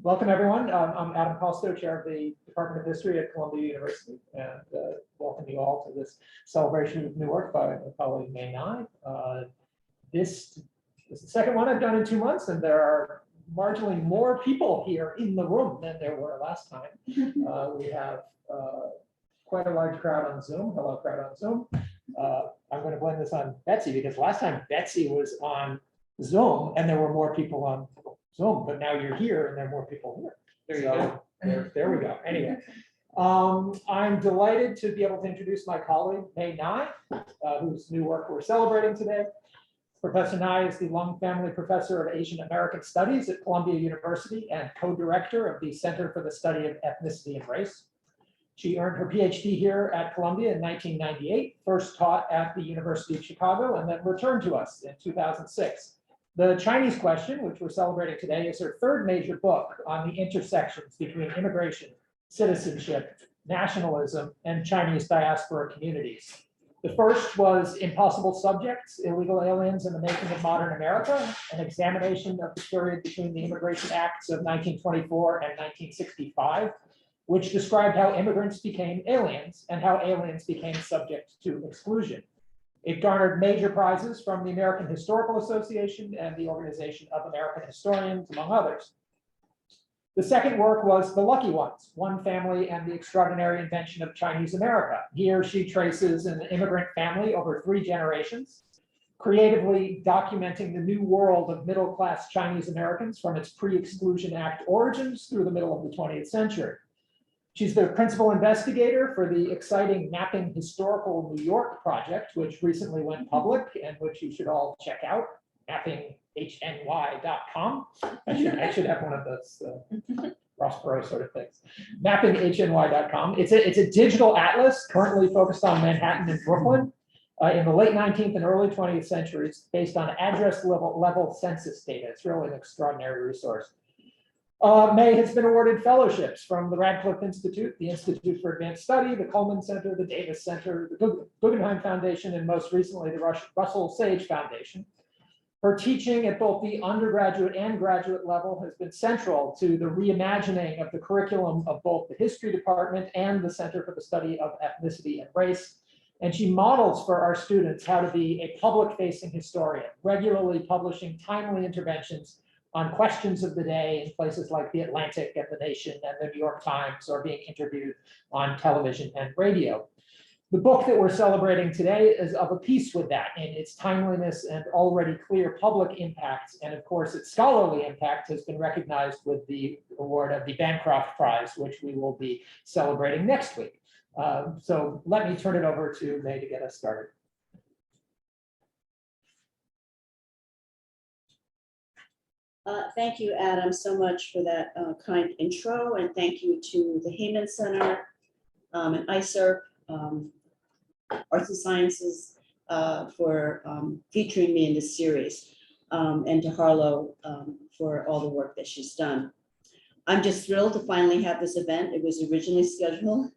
Welcome, everyone. I'm Adam Kosto, chair of the Department of History at Columbia University, and welcome you all to this celebration of new work by my colleague Mae M. This is the second one I've done in 2 months, and there are marginally more people here in the room than there were last time. We have quite a large crowd on Zoom. Hello, crowd on Zoom. I'm going to blame this on Betsy because last time Betsy was on Zoom and there were more people on Zoom, but now you're here and there are more people here. There you go. There we go. Anyway, I'm delighted to be able to introduce my colleague, Mae Ngai, whose new work we're celebrating today. Professor Ngai is the Lung Family Professor of Asian American Studies at Columbia University and co-director of the Center for the Study of Ethnicity and Race. She earned her PhD here at Columbia in 1998, first taught at the University of Chicago, and then returned to us in 2006. The Chinese Question, which we're celebrating today, is her third major book on the intersections between immigration, citizenship, nationalism, and Chinese diaspora communities. The first was Impossible Subjects, Illegal Aliens in the Making of Modern America, an examination of the period between the Immigration Acts of 1924 and 1965, which described how immigrants became aliens and how aliens became subject to exclusion. It garnered major prizes from the American Historical Association and the Organization of American Historians, among others. The second work was The Lucky Ones, One Family and the Extraordinary Invention of Chinese America. Here she traces an immigrant family over 3 generations, creatively documenting the new world of middle-class Chinese Americans from its pre-Exclusion Act origins through the middle of the 20th century. She's the principal investigator for the exciting Mapping Historical New York project, which recently went public and which you should all check out, mappinghny.com. I should have one of those Ross Perot sort of things. Mappinghny.com. It's a digital atlas currently focused on Manhattan and Brooklyn in the late 19th and early 20th centuries, based on address level census data. It's really an extraordinary resource. Mae has been awarded fellowships from the Radcliffe Institute, the Institute for Advanced Study, the Cullman Center, the Davis Center, the Guggenheim Foundation, and most recently the Russell Sage Foundation. Her teaching at both the undergraduate and graduate level has been central to the reimagining of the curriculum of both the History Department and the Center for the Study of Ethnicity and Race. And she models for our students how to be a public-facing historian, regularly publishing timely interventions on questions of the day in places like The Atlantic and The Nation and The New York Times, or being interviewed on television and radio. The book that we're celebrating today is of a piece with that in its timeliness and already clear public impacts. And of course, its scholarly impact has been recognized with the award of the Bancroft Prize, which we will be celebrating next week. So let me turn it over to Mae to get us started. Thank you, Adam, so much for that kind intro, and thank you to the Heyman Center and ISERP, Arts and Sciences, for featuring me in this series, and to Harlow for all the work that she's done. I'm just thrilled to finally have this event. It was originally scheduled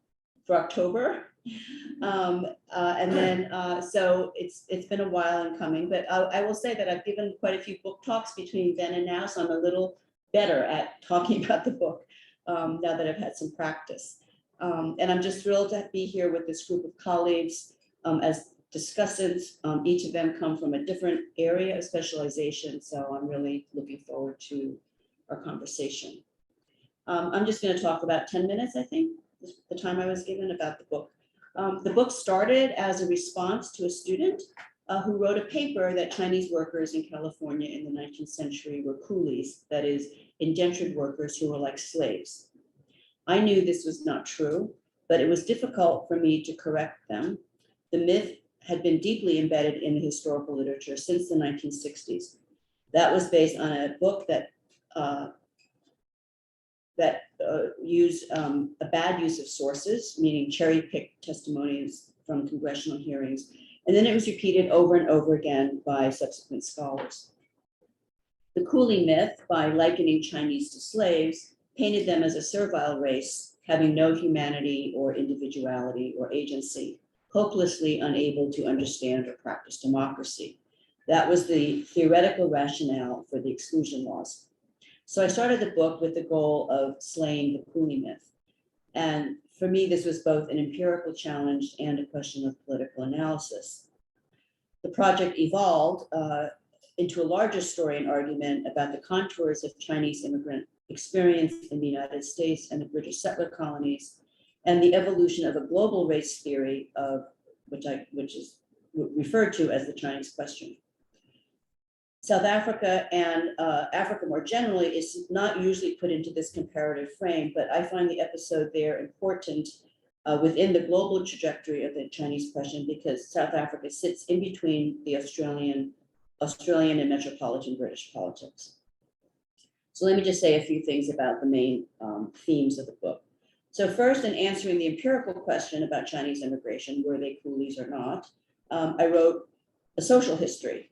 for October. So it's been a while in coming, but I will say that I've given quite a few book talks between then and now, so I'm a little better at talking about the book now that I've had some practice. And I'm just thrilled to be here with this group of colleagues as discussants. Each of them come from a different area of specialization, so I'm really looking forward to our conversation. I'm just going to talk about 10 minutes, I think, the time I was given, about the book. The book started as a response to a student who wrote a paper that Chinese workers in California in the 19th century were coolies, that is, indentured workers who were like slaves. I knew this was not true, but it was difficult for me to correct them. The myth had been deeply embedded in the historical literature since the 1960s. That was based on a book that used a bad use of sources, meaning cherry-picked testimonies from congressional hearings. And then it was repeated over and over again by subsequent scholars. The coolie myth, by likening Chinese to slaves, painted them as a servile race, having no humanity or individuality or agency, hopelessly unable to understand or practice democracy. That was the theoretical rationale for the exclusion laws. So I started the book with the goal of slaying the coolie myth. And for me, this was both an empirical challenge and a question of political analysis. The project evolved into a larger story and argument about the contours of Chinese immigrant experience in the United States and the British settler colonies, and the evolution of a global race theory of which is referred to as the Chinese question. South Africa and Africa more generally is not usually put into this comparative frame, but I find the episode there important within the global trajectory of the Chinese question, because South Africa sits in between the Australian and metropolitan British politics. So let me just say a few things about the main themes of the book. So first, in answering the empirical question about Chinese immigration, were they coolies or not, I wrote a social history.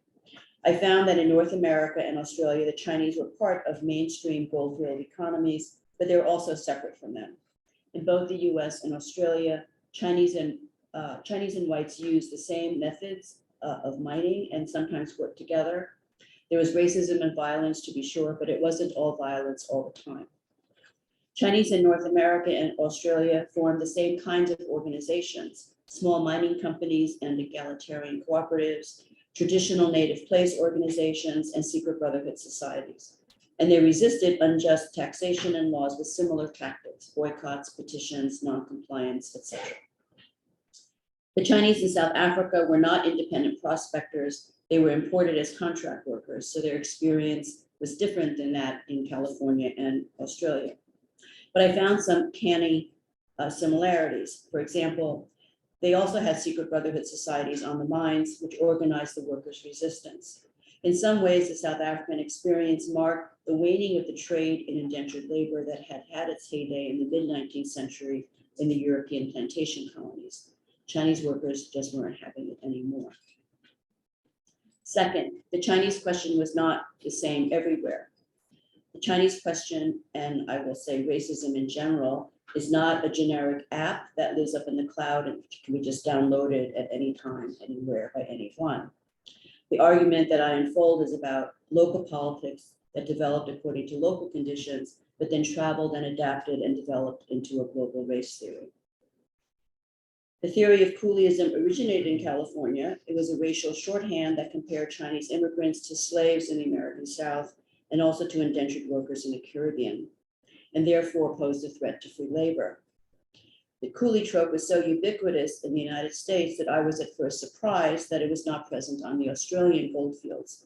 I found that in North America and Australia, the Chinese were part of mainstream goldfield economies, but they were also separate from them. In both the US and Australia, Chinese and whites used the same methods of mining and sometimes worked together. There was racism and violence, to be sure, but it wasn't all violence all the time. Chinese in North America and Australia formed the same kinds of organizations: small mining companies and egalitarian cooperatives, traditional native place organizations, and secret brotherhood societies. And they resisted unjust taxation and laws with similar tactics: boycotts, petitions, non-compliance, etc. The Chinese in South Africa were not independent prospectors. They were imported as contract workers, so their experience was different than that in California and Australia. But I found some canny similarities. For example, they also had secret brotherhood societies on the mines, which organized the workers' resistance. In some ways, the South African experience marked the waning of the trade in indentured labor that had had its heyday in the mid-19th century in the European plantation colonies. Chinese workers just weren't having it anymore. Second, the Chinese question was not the same everywhere. The Chinese question, and I will say racism in general, is not a generic app that lives up in the cloud and can be just downloaded at any time, anywhere, by anyone. The argument that I unfold is about local politics that developed according to local conditions, but then traveled and adapted and developed into a global race theory. The theory of coolieism originated in California. It was a racial shorthand that compared Chinese immigrants to slaves in the American South and also to indentured workers in the Caribbean, and therefore posed a threat to free labor. The coolie trope was so ubiquitous in the United States that I was at first surprised that it was not present on the Australian goldfields.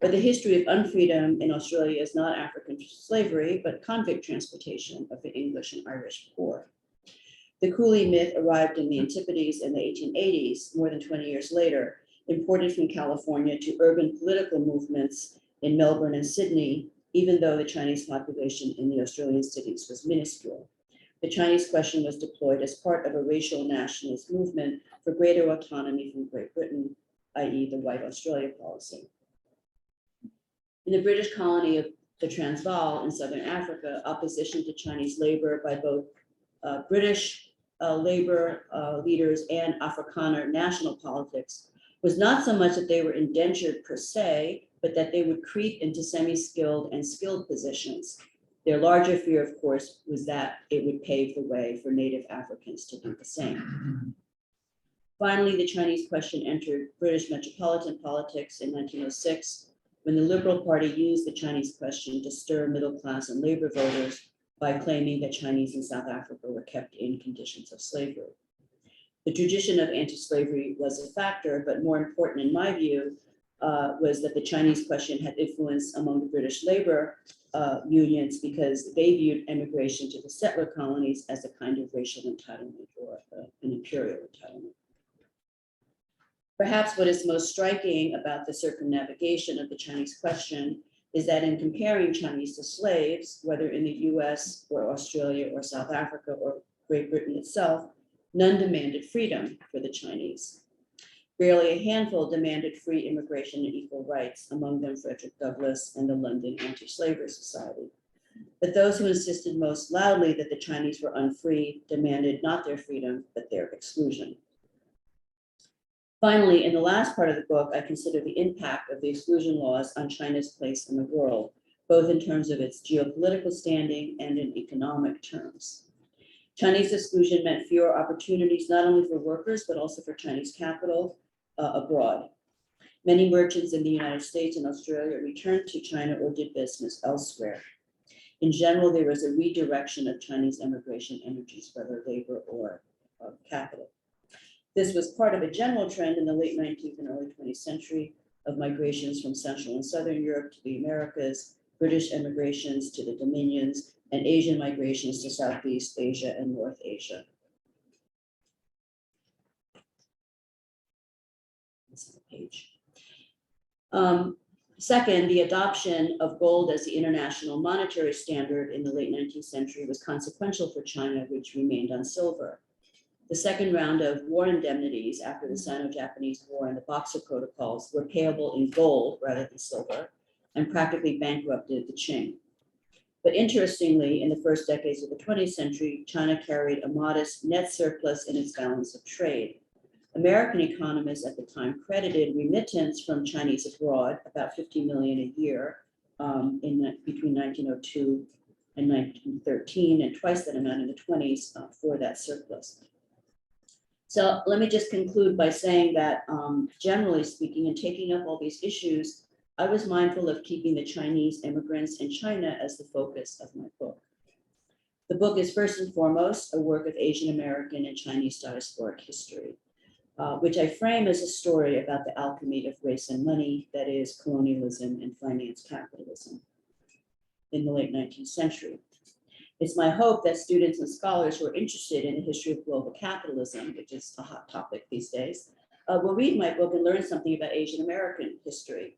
But the history of unfreedom in Australia is not African slavery, but convict transportation of the English and Irish poor. The coolie myth arrived in the Antipodes in the 1880s, more than 20 years later, imported from California to urban political movements in Melbourne and Sydney, even though the Chinese population in the Australian cities was minuscule. The Chinese question was deployed as part of a racial nationalist movement for greater autonomy from Great Britain, i.e. the White Australia policy. In the British colony of the Transvaal in Southern Africa, opposition to Chinese labor by both British labor leaders and Afrikaner national politics was not so much that they were indentured per se, but that they would creep into semi-skilled and skilled positions. Their larger fear, of course, was that it would pave the way for native Africans to do the same. Finally, the Chinese question entered British metropolitan politics in 1906, when the Liberal Party used the Chinese question to stir middle class and labor voters by claiming that Chinese in South Africa were kept in conditions of slavery. The tradition of anti-slavery was a factor, but more important in my view was that the Chinese question had influence among the British labor unions because they viewed immigration to the settler colonies as a kind of racial entitlement or an imperial entitlement. Perhaps what is most striking about the circumnavigation of the Chinese question is that in comparing Chinese to slaves, whether in the US or Australia or South Africa or Great Britain itself, none demanded freedom for the Chinese. Barely a handful demanded free immigration and equal rights, among them Frederick Douglass and the London Anti-Slavery Society. But those who insisted most loudly that the Chinese were unfree demanded not their freedom, but their exclusion. Finally, in the last part of the book, I consider the impact of the exclusion laws on China's place in the world, both in terms of its geopolitical standing and in economic terms. Chinese exclusion meant fewer opportunities, not only for workers, but also for Chinese capital abroad. Many merchants in the United States and Australia returned to China or did business elsewhere. In general, there was a redirection of Chinese immigration energies, whether labor or capital. This was part of a general trend in the late 19th and early 20th century of migrations from Central and Southern Europe to the Americas, British immigrations to the Dominions, and Asian migrations to Southeast Asia and North Asia. This is the page. Second, the adoption of gold as the international monetary standard in the late 19th century was consequential for China, which remained on silver. The second round of war indemnities after the Sino-Japanese War and the Boxer Protocols were payable in gold rather than silver and practically bankrupted the Qing. But interestingly, in the first decades of the 20th century, China carried a modest net surplus in its balance of trade. American economists at the time credited remittance from Chinese abroad, about 50 million a year between 1902 and 1913, and twice that amount in the 20s for that surplus. So let me just conclude by saying that generally speaking, and taking up all these issues, I was mindful of keeping the Chinese immigrants in China as the focus of my book. The book is first and foremost a work of Asian American and Chinese diasporic history, which I frame as a story about the alchemy of race and money, that is colonialism and finance capitalism in the late 19th century. It's my hope that students and scholars who are interested in the history of global capitalism, which is a hot topic these days, will read my book and learn something about Asian American history,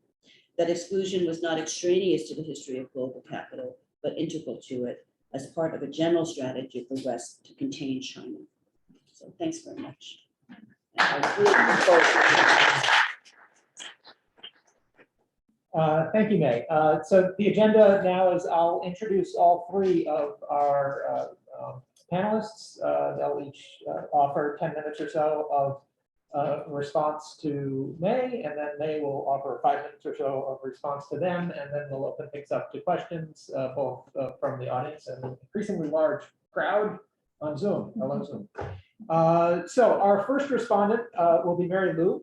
that exclusion was not extraneous to the history of global capital, but integral to it as part of a general strategy of the West to contain China. So thanks very much. Thank you, May. So the agenda now is I'll introduce all three of our panelists. They'll each offer 10 minutes or so of response to May, and then May will offer 5 minutes or so of response to them, and then we'll open things up to questions, both from the audience and an increasingly large crowd on Zoom. Hello, Zoom. So our first respondent will be Mary Lui,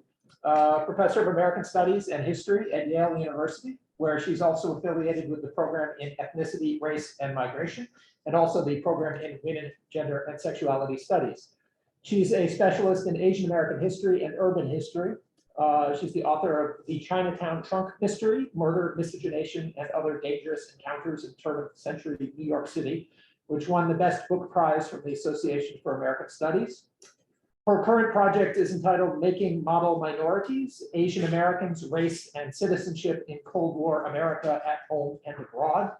Professor of American Studies and History at Yale University, where she's also affiliated with the program in Ethnicity, Race, and Migration, and also the program in Women, Gender, and Sexuality Studies. She's a specialist in Asian American history and urban history. She's the author of The Chinatown Trunk Mystery, Murder, Miscegenation, and Other Dangerous Encounters in Turn-of-the-Century New York City, which won the Best Book Prize from the Association for American Studies. Her current project is entitled Making Model Minorities, Asian Americans, Race, and Citizenship in Cold War America at Home and Abroad.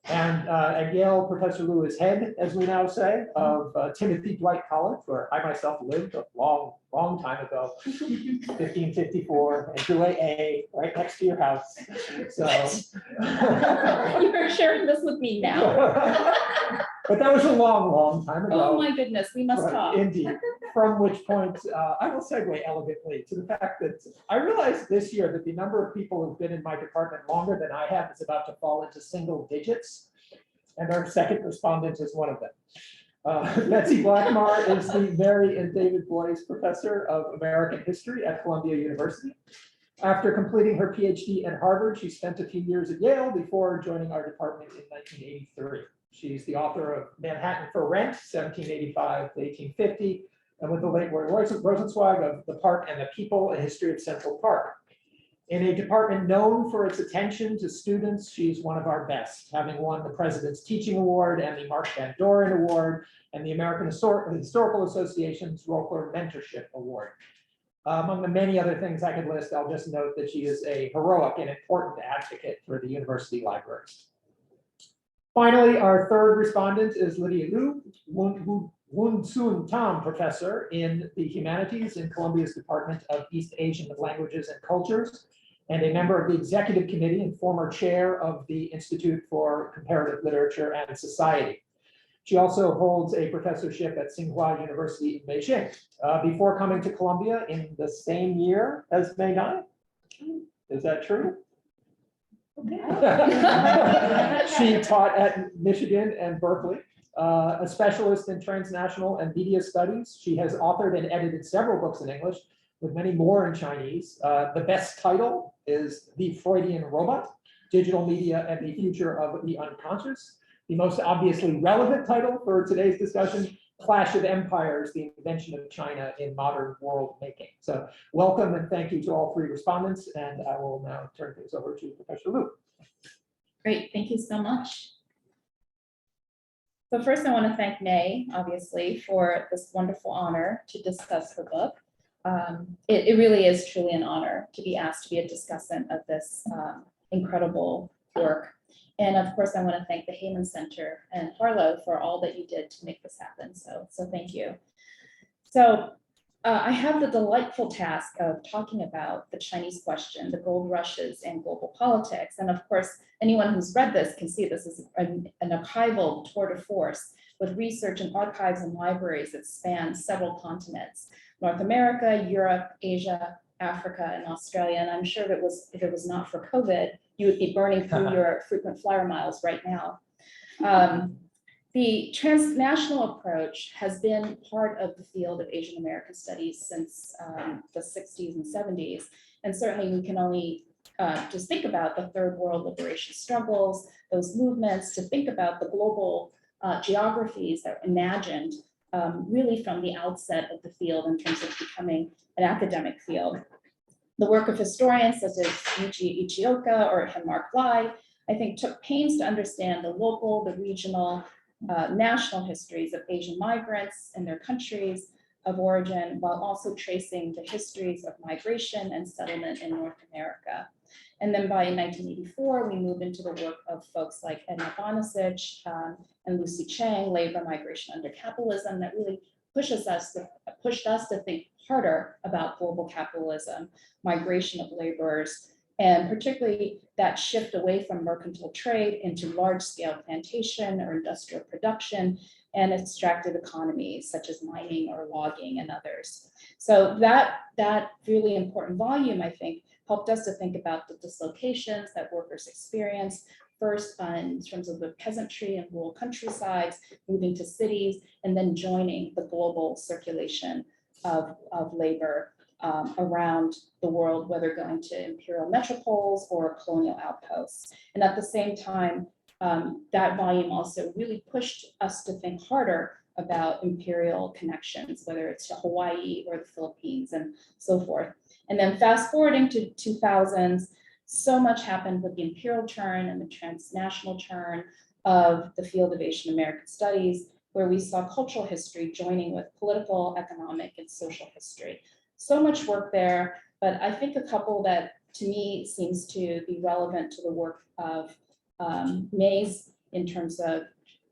And at Yale, Professor Lui is head, as we now say, of Timothy Dwight College, where I myself lived a long, long time ago, 1554, and drew A right next to your house. So You're sharing this with me now. But that was a long, long time ago. Oh my goodness, we must talk. Indeed. From which point I will segue elegantly to the fact that I realized this year that the number of people who've been in my department longer than I have is about to fall into single digits. And our second respondent is one of them. Betsy Blackmart is the Mary and David Boyce Professor of American History at Columbia University. After completing her PhD at Harvard, she spent a few years at Yale before joining our department in 1983. She's the author of Manhattan for Rent, 1785 to 1850, and with the late Roy Rosenzweig of The Park and the People, A History of Central Park. In a department known for its attention to students, she's one of our best, having won the President's Teaching Award and the Mark Van Doren Award and the American Historical Association's Rockler Mentorship Award. Among the many other things I could list, I'll just note that she is a heroic and important advocate for the university libraries. Finally, our third respondent is Lydia H, Woon Soon Tam Professor in the Humanities in Columbia's Department of East Asian Languages and Cultures, and a member of the Executive Committee and former chair of the Institute for Comparative Literature and Society. She also holds a professorship at Tsinghua University in Beijing, before coming to Columbia in the same year as Ngai. Is that true? She taught at Michigan and Berkeley, a specialist in transnational and media studies. She has authored and edited several books in English, with many more in Chinese. The best title is The Freudian Robot, Digital Media and the Future of the Unconscious. The most obviously relevant title for today's discussion, Clash of Empires, the Invention of China in Modern World Making. So welcome and thank you to all three respondents. And I will now turn things over to Professor Lui. Great, thank you so much. So first I want to thank Mae, obviously, for this wonderful honor to discuss her book. It really is truly an honor to be asked to be a discussant of this incredible work. And of course, I want to thank the Heyman Center and Harlow for all that you did to make this happen. So thank you. So I have the delightful task of talking about the Chinese question, the gold rushes and global politics. And of course, anyone who's read this can see this is an archival tour de force with research in archives and libraries that span several continents: North America, Europe, Asia, Africa, and Australia. And I'm sure if it was not for COVID, you would be burning through your frequent flyer miles right now. The transnational approach has been part of the field of Asian American studies since the 60s and 70s. And certainly we can only just think about the Third World liberation struggles, those movements, to think about the global geographies that were imagined really from the outset of the field in terms of becoming an academic field. The work of historians such as Yuji Ichioka or Mark Lai, I think, took pains to understand the local, the regional, national histories of Asian migrants and their countries of origin, while also tracing the histories of migration and settlement in North America. And then by 1984, we move into the work of folks like Edna Bonasich and Lucy Chang, Labor Migration Under Capitalism, that really pushed us to think harder about global capitalism, migration of laborers, and particularly that shift away from mercantile trade into large-scale plantation or industrial production and extractive economies such as mining or logging and others. So that really important volume, I think, helped us to think about the dislocations that workers experience, first in terms of the peasantry and rural countrysides, moving to cities, and then joining the global circulation of labor around the world, whether going to imperial metropoles or colonial outposts. And at the same time, that volume also really pushed us to think harder about imperial connections, whether it's to Hawaii or the Philippines and so forth. And then fast forwarding to 2000s, so much happened with the imperial turn and the transnational turn of the field of Asian American studies, where we saw cultural history joining with political, economic, and social history. So much work there, but I think a couple that to me seems to be relevant to the work of Mae's in terms of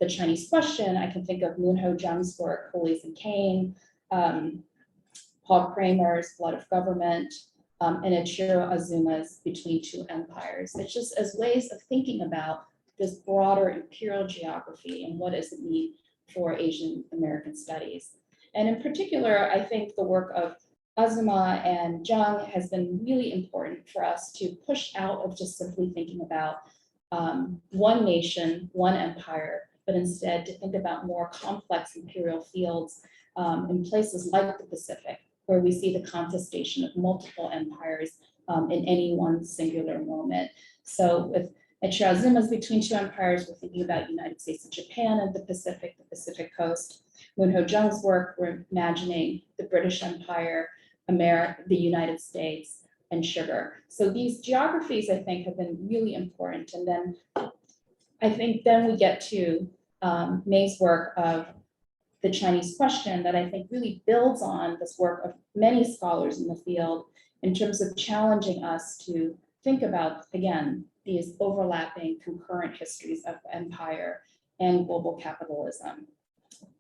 the Chinese question. I can think of Moonho Jung's work, Coolies and Cane, Paul Kramer's Blood of Government, and Ichiro Azuma's Between Two Empires. It's just as ways of thinking about this broader imperial geography and what does it mean for Asian American studies. And in particular, I think the work of Azuma and Jung has been really important for us to push out of just simply thinking about one nation, one empire, but instead to think about more complex imperial fields in places like the Pacific, where we see the contestation of multiple empires in any one singular moment. So with Ichiro Azuma's Between Two Empires, we're thinking about United States and Japan and the Pacific coast. Moonho Jung's work, we're imagining the British Empire, America, the United States, and sugar. So these geographies, I think, have been really important. And then I think then we get to Mae's work of the Chinese question that I think really builds on this work of many scholars in the field in terms of challenging us to think about, again, these overlapping concurrent histories of empire and global capitalism.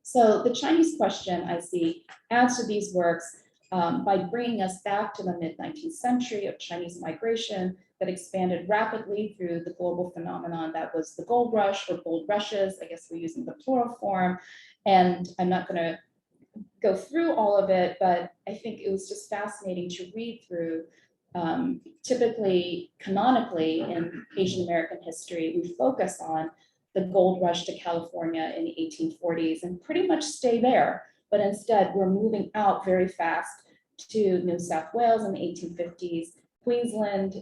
So the Chinese question, I see, adds to these works by bringing us back to the mid-19th century of Chinese migration that expanded rapidly through the global phenomenon that was the gold rush or gold rushes. I guess we're using the plural form. And I'm not going to go through all of it, but I think it was just fascinating to read through Typically, canonically, in Asian American history, we focus on the gold rush to California in the 1840s and pretty much stay there. But instead, we're moving out very fast to New South Wales in the 1850s, Queensland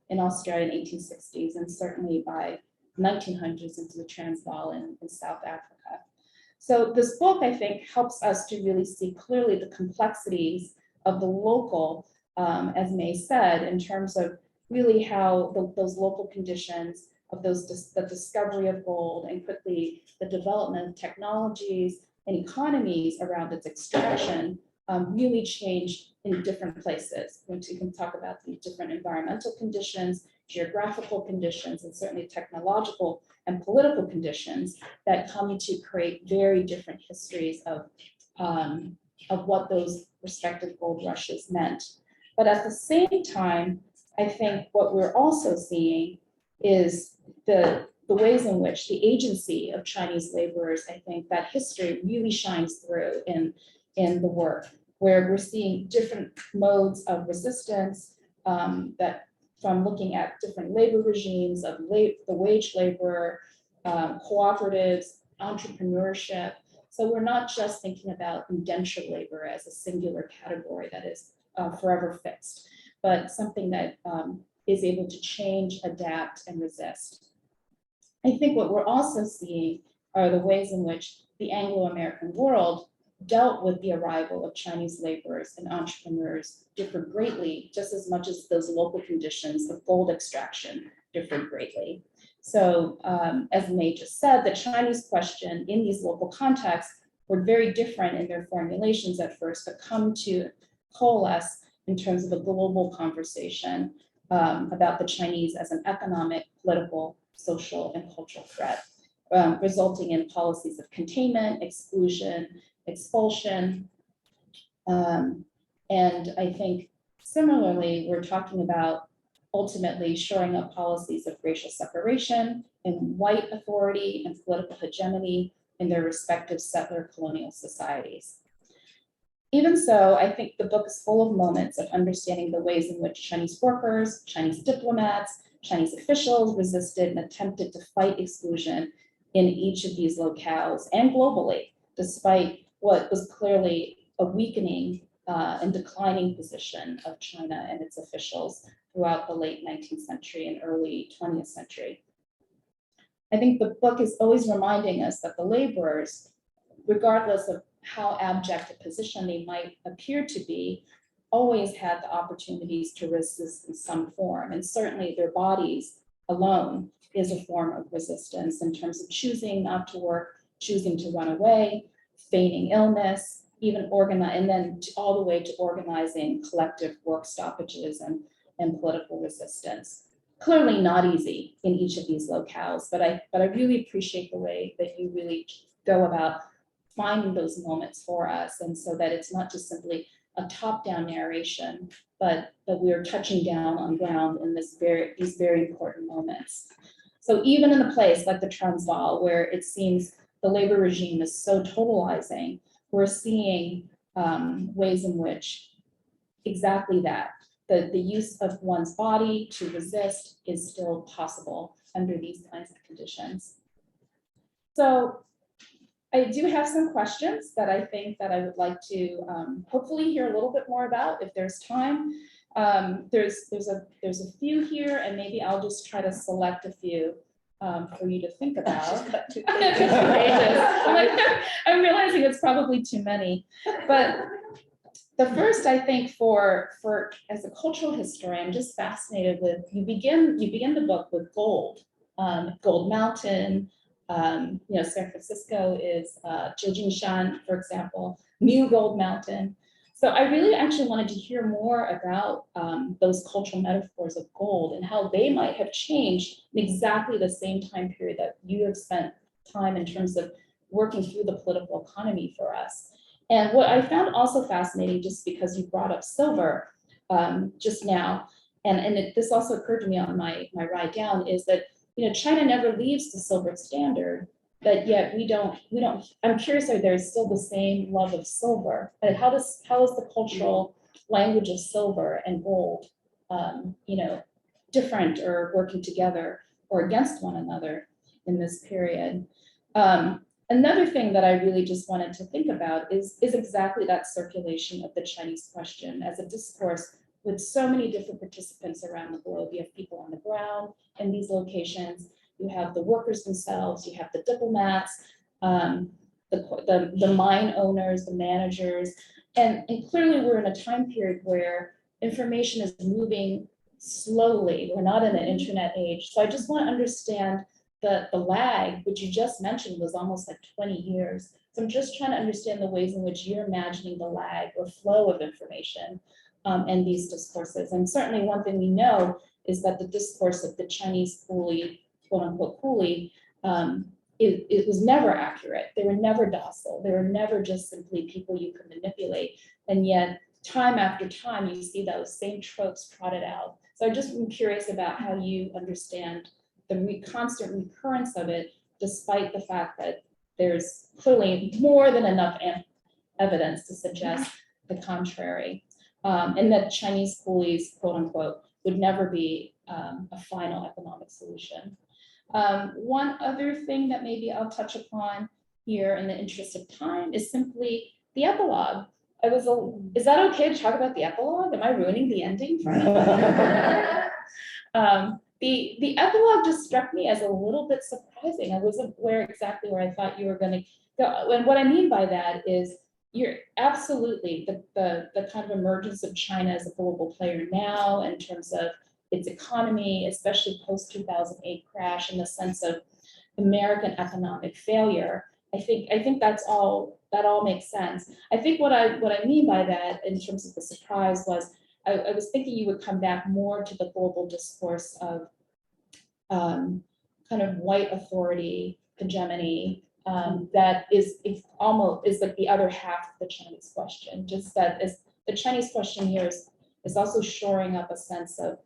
in Australia in 1860s, and certainly by 1900s into the Transvaal in South Africa. So this book, I think, helps us to really see clearly the complexities of the local, as Mae said, in terms of really how those local conditions of the discovery of gold and quickly the development of technologies and economies around its extraction really change in different places. We can talk about the different environmental conditions, geographical conditions, and certainly technological and political conditions that come to create very different histories of what those respective gold rushes meant. But at the same time, I think what we're also seeing is the ways in which the agency of Chinese laborers, I think that history really shines through in the work, where we're seeing different modes of resistance that from looking at different labor regimes of the wage labor, cooperatives, entrepreneurship. So we're not just thinking about indentured labor as a singular category that is forever fixed, but something that is able to change, adapt, and resist. I think what we're also seeing are the ways in which the Anglo-American world dealt with the arrival of Chinese laborers and entrepreneurs differed greatly, just as much as those local conditions of gold extraction differed greatly. So as Mae just said, the Chinese question in these local contexts were very different in their formulations at first, but come to coalesce in terms of a global conversation about the Chinese as an economic, political, social, and cultural threat, resulting in policies of containment, exclusion, expulsion. And I think similarly, we're talking about ultimately shoring up policies of racial separation and white authority and political hegemony in their respective settler colonial societies. Even so, I think the book is full of moments of understanding the ways in which Chinese workers, Chinese diplomats, Chinese officials resisted and attempted to fight exclusion in each of these locales and globally, despite what was clearly a weakening and declining position of China and its officials throughout the late 19th century and early 20th century. I think the book is always reminding us that the laborers, regardless of how abject a position they might appear to be, always had the opportunities to resist in some form. And certainly their bodies alone is a form of resistance in terms of choosing not to work, choosing to run away, feigning illness, even and then all the way to organizing collective work stoppages and political resistance. Clearly not easy in each of these locales, but I really appreciate the way that you really go about finding those moments for us, and so that it's not just simply a top-down narration, but that we are touching down on ground in these very important moments. So even in a place like the Transvaal, where it seems the labor regime is so totalizing, we're seeing ways in which exactly that, the use of one's body to resist is still possible under these kinds of conditions. So I do have some questions that I think that I would like to hopefully hear a little bit more about if there's time. There's a few here, and maybe I'll just try to select a few for you to think about. I'm realizing it's probably too many, but the first, I think, for as a cultural historian, I'm just fascinated with, you begin the book with gold, Gold Mountain. San Francisco is Jijinshan, for example, New Gold Mountain. So I really actually wanted to hear more about those cultural metaphors of gold and how they might have changed in exactly the same time period that you have spent time in terms of working through the political economy for us. And what I found also fascinating, just because you brought up silver just now, and this also occurred to me on my ride down, is that China never leaves the silver standard, but yet we don't, I'm curious, are there still the same love of silver? And how is the cultural language of silver and gold different or working together or against one another in this period. Another thing that I really just wanted to think about is exactly that circulation of the Chinese question as a discourse with so many different participants around the globe. You have people on the ground in these locations, you have the workers themselves, you have the diplomats, the mine owners, the managers, and clearly we're in a time period where information is moving slowly. We're not in an internet age. So I just want to understand the lag, which you just mentioned was almost like 20 years. So I'm just trying to understand the ways in which you're imagining the lag or flow of information and these discourses. And certainly one thing we know is that the discourse of the Chinese coolie, quote unquote coolie, it was never accurate. They were never docile. They were never just simply people you could manipulate. And yet time after time, you see those same tropes trotted out. So I just am curious about how you understand the constant recurrence of it, despite the fact that there's clearly more than enough evidence to suggest the contrary. And that Chinese coolies, quote unquote, would never be a final economic solution. One other thing that maybe I'll touch upon here in the interest of time is simply the epilogue. Is that okay to talk about the epilogue? Am I ruining the ending for you? The epilogue just struck me as a little bit surprising. I wasn't aware exactly where I thought you were going to go. And what I mean by that is you're absolutely the kind of emergence of China as a global player now in terms of its economy, especially post-2008 crash, in the sense of American economic failure. I think that all makes sense. I think what I mean by that in terms of the surprise was I was thinking you would come back more to the global discourse of kind of white authority, hegemony, that is like the other half of the Chinese question. Just that is the Chinese question here is also shoring up a sense of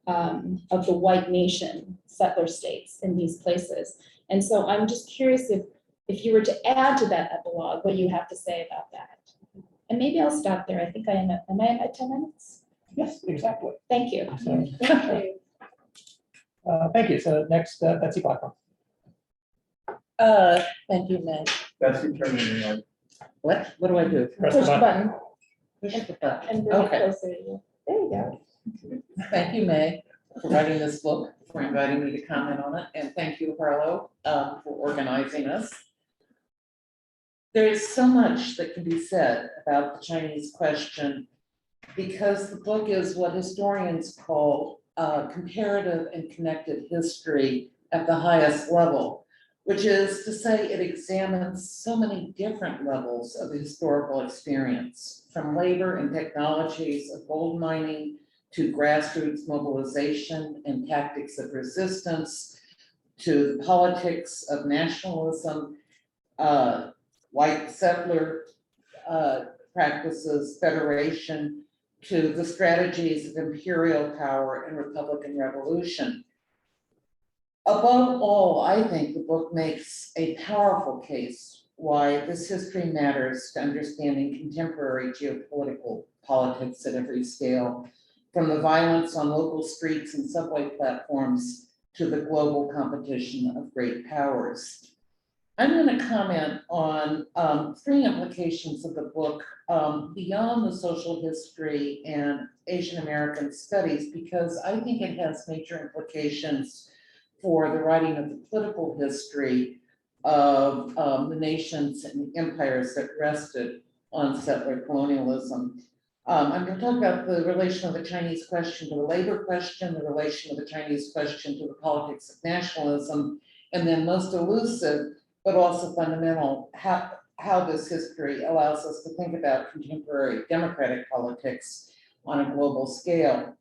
the white nation settler states in these places. And so I'm just curious if you were to add to that epilogue, what you have to say about that. And maybe I'll stop there. I think am I at 10 minutes? Yes, exactly. Thank you. So, Thank you. thank you. So next, Betsy Blackmart. Thank you, Mae. Betsy, turn it on. What do I do? Press Push the the button. button Push the button. and bring it Okay. closer to you. There you go. Thank you, Mae, for writing this book, for inviting me to comment on it, and thank you, Harlow, for organizing us. There is so much that can be said about the Chinese question because the book is what historians call comparative and connected history at the highest level, which is to say it examines so many different levels of historical experience, from labor and technologies of gold mining to grassroots mobilization and tactics of resistance, to the politics of nationalism, white settler practices, federation, to the strategies of imperial power and Republican revolution. Above all, I think the book makes a powerful case why this history matters to understanding contemporary geopolitical politics at every scale, from the violence on local streets and subway platforms to the global competition of great powers. I'm going to comment on three implications of the book beyond the social history and Asian American studies, because I think it has major implications for the writing of the political history of the nations and empires that rested on settler colonialism. I'm going to talk about the relation of the Chinese question to the labor question, the relation of the Chinese question to the politics of nationalism, and then most elusive, but also fundamental, how this history allows us to think about contemporary democratic politics on a global scale.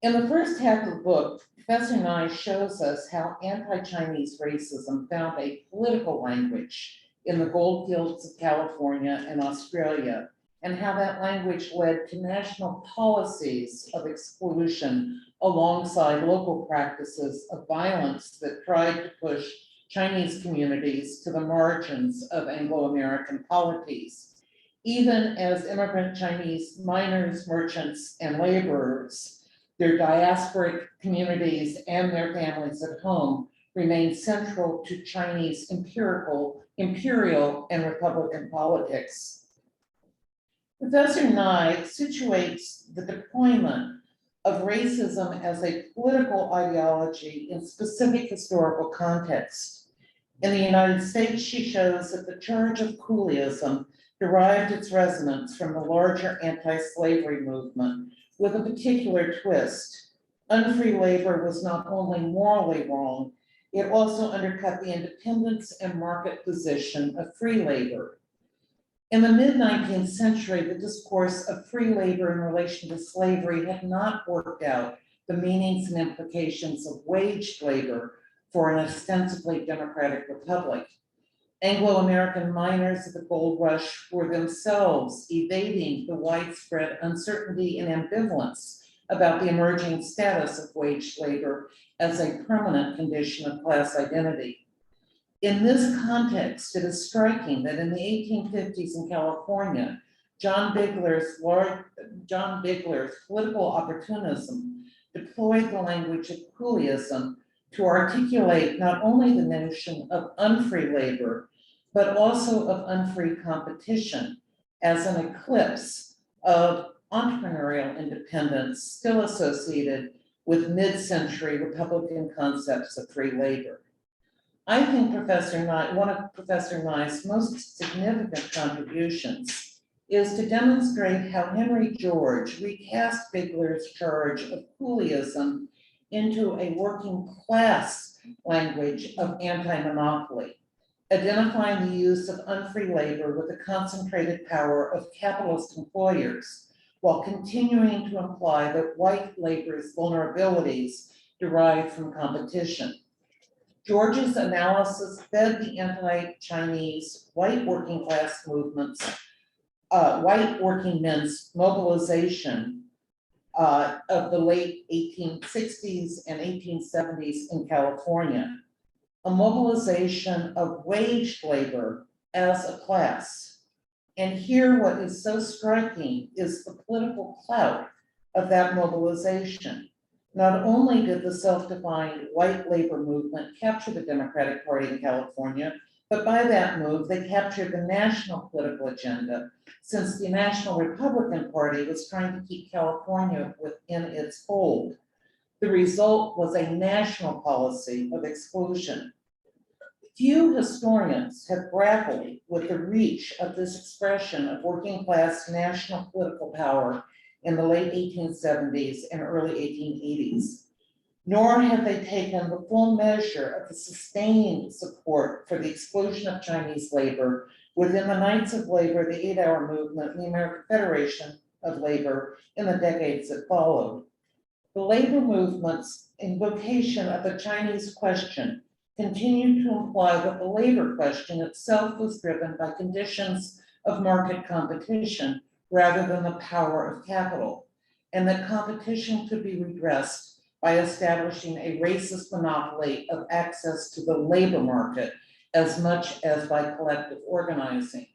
In the first half of the book, Professor Ngai shows us how anti-Chinese racism found a political language in the gold fields of California and Australia, and how that language led to national policies of exclusion alongside local practices of violence that tried to push Chinese communities to the margins of Anglo-American polities. Even as immigrant Chinese miners, merchants, and laborers their diasporic communities and their families at home remain central to Chinese imperial and republican politics. Professor Ngai situates the deployment of racism as a political ideology in specific historical context. In the United States, she shows that the charge of coolieism derived its resonance from the larger anti-slavery movement with a particular twist. Unfree labor was not only morally wrong, it also undercut the independence and market position of free labor. In the mid-19th century, the discourse of free labor in relation to slavery had not worked out the meanings and implications of waged labor for an ostensibly democratic republic. Anglo-American miners of the gold rush were themselves evading the widespread uncertainty and ambivalence about the emerging status of waged labor as a permanent condition of class identity. In this context, it is striking that in the 1850s in California, John Bigler's political opportunism deployed the language of coolieism to articulate not only the notion of unfree labor, but also of unfree competition as an eclipse of entrepreneurial independence still associated with mid-century Republican concepts of free labor. I think one of Professor Ngai's most significant contributions is to demonstrate how Henry George recast Bigler's charge of coolieism into a working class language of anti-monopoly, identifying the use of unfree labor with the concentrated power of capitalist employers, while continuing to imply that white labor's vulnerabilities derived from competition. George's analysis fed the anti-Chinese white working class movements, white working men's mobilization of the late 1860s and 1870s in California, a mobilization of waged labor as a class. And here, what is so striking is the political clout of that mobilization. Not only did the self-defined white labor movement capture the Democratic Party in California, but by that move, they captured the national political agenda, since the National Republican Party was trying to keep California within its fold. The result was a national policy of exclusion. Few historians have grappled with the reach of this expression of working class national political power in the late 1870s and early 1880s, nor have they taken the full measure of the sustained support for the exclusion of Chinese labor within the Knights of Labor, the 8-Hour Movement, and the American Federation of Labor in the decades that followed. The labor movement's invocation of the Chinese question continued to imply that the labor question itself was driven by conditions of market competition rather than the power of capital, and that competition could be redressed by establishing a racist monopoly of access to the labor market as much as by collective organizing.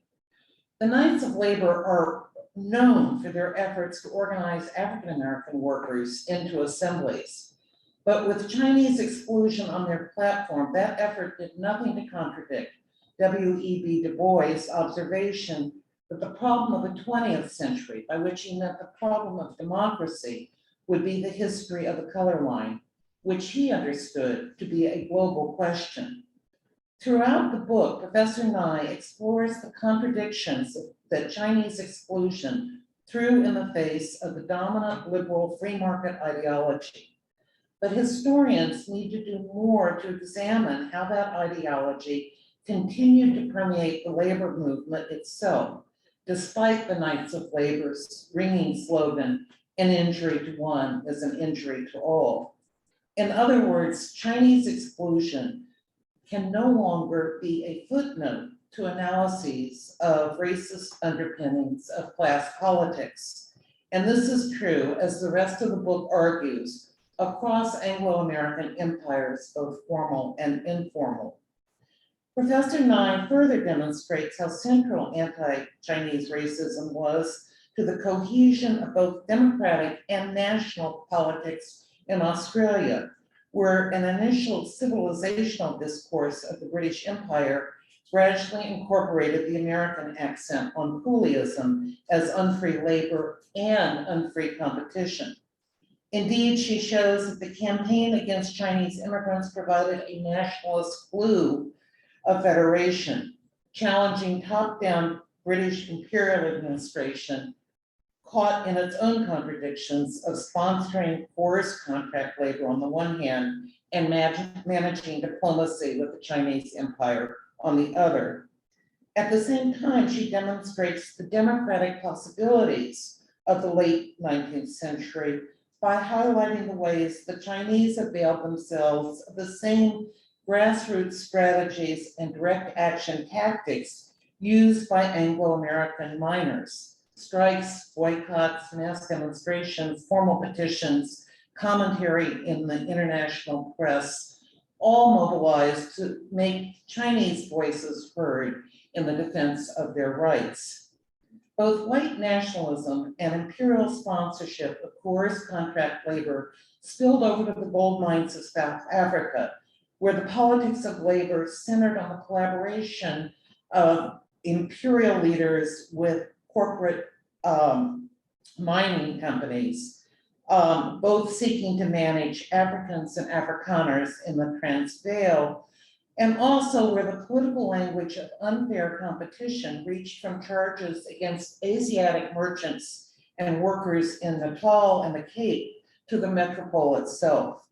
The Knights of Labor are known for their efforts to organize African American workers into assemblies. But with Chinese exclusion on their platform, that effort did nothing to contradict W.E.B. Du Bois' observation that the problem of the 20th century, by which he meant the problem of democracy, would be the history of the color line, which he understood to be a global question. Throughout the book, Professor Ngai explores the contradictions that Chinese exclusion threw in the face of the dominant liberal free market ideology. But historians need to do more to examine how that ideology continued to permeate the labor movement itself, despite the Knights of Labor's ringing slogan, "An injury to one is an injury to all." In other words, Chinese exclusion can no longer be a footnote to analyses of racist underpinnings of class politics. And this is true, as the rest of the book argues, across Anglo-American empires, both formal and informal. Professor Ngai further demonstrates how central anti-Chinese racism was to the cohesion of both democratic and national politics in Australia, where an initial civilizational discourse of the British Empire gradually incorporated the American accent on coolieism as unfree labor and unfree competition. Indeed, she shows that the campaign against Chinese immigrants provided a nationalist glue of federation, challenging top-down British imperial administration caught in its own contradictions of sponsoring forced contract labor on the one hand and managing diplomacy with the Chinese empire on the other. At the same time, she demonstrates the democratic possibilities of the late 19th century by highlighting the ways the Chinese availed themselves of the same grassroots strategies and direct action tactics used by Anglo-American miners. Strikes, boycotts, mass demonstrations, formal petitions, commentary in the international press, all mobilized to make Chinese voices heard in the defense of their rights. Both white nationalism and imperial sponsorship of coerced contract labor spilled over to the gold mines of South Africa, where the politics of labor centered on the collaboration of imperial leaders with corporate mining companies, both seeking to manage Africans and Afrikaners in the Transvaal, and also where the political language of unfair competition reached from charges against Asiatic merchants and workers in Natal and the Cape to the metropole itself.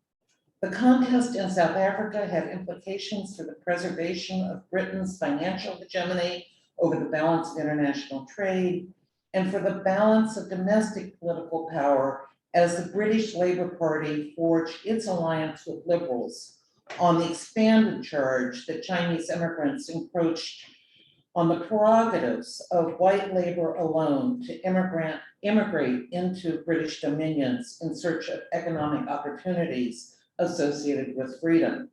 The contest in South Africa had implications for the preservation of Britain's financial hegemony over the balance of international trade, and for the balance of domestic political power as the British Labour Party forged its alliance with liberals on the expanded charge that Chinese immigrants encroached on the prerogatives of white labor alone to immigrate into British dominions in search of economic opportunities associated with freedom.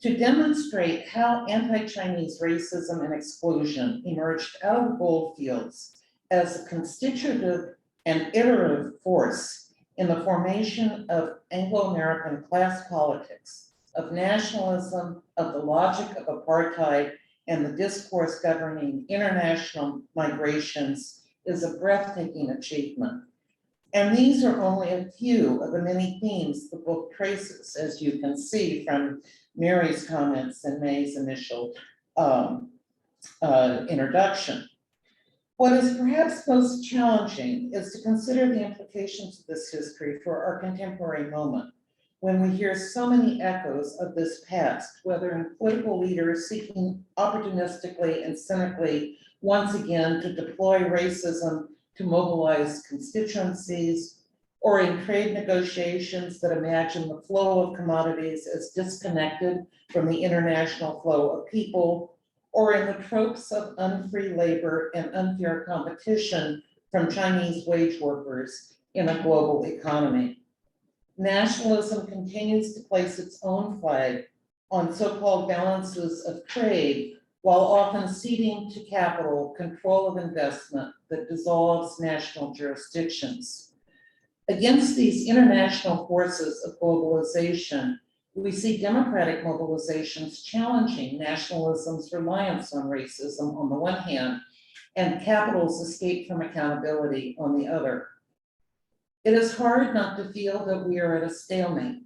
To demonstrate how anti-Chinese racism and exclusion emerged out of the gold fields as a constitutive and iterative force in the formation of Anglo-American class politics, of nationalism, of the logic of apartheid, and the discourse governing international migrations is a breathtaking achievement. And these are only a few of the many themes the book traces, as you can see from Mary's comments and Mae's initial introduction. What is perhaps most challenging is to consider the implications of this history for our contemporary moment, when we hear so many echoes of this past, whether in political leaders seeking opportunistically and cynically once again to deploy racism to mobilize constituencies, or in trade negotiations that imagine the flow of commodities as disconnected from the international flow of people, or in the tropes of unfree labor and unfair competition from Chinese wage workers in a global economy. Nationalism continues to place its own flag on so-called balances of trade, while often ceding to capital control of investment that dissolves national jurisdictions. Against these international forces of globalization, we see democratic mobilizations challenging nationalism's reliance on racism on the one hand, and capital's escape from accountability on the other. It is hard not to feel that we are at a stalemate,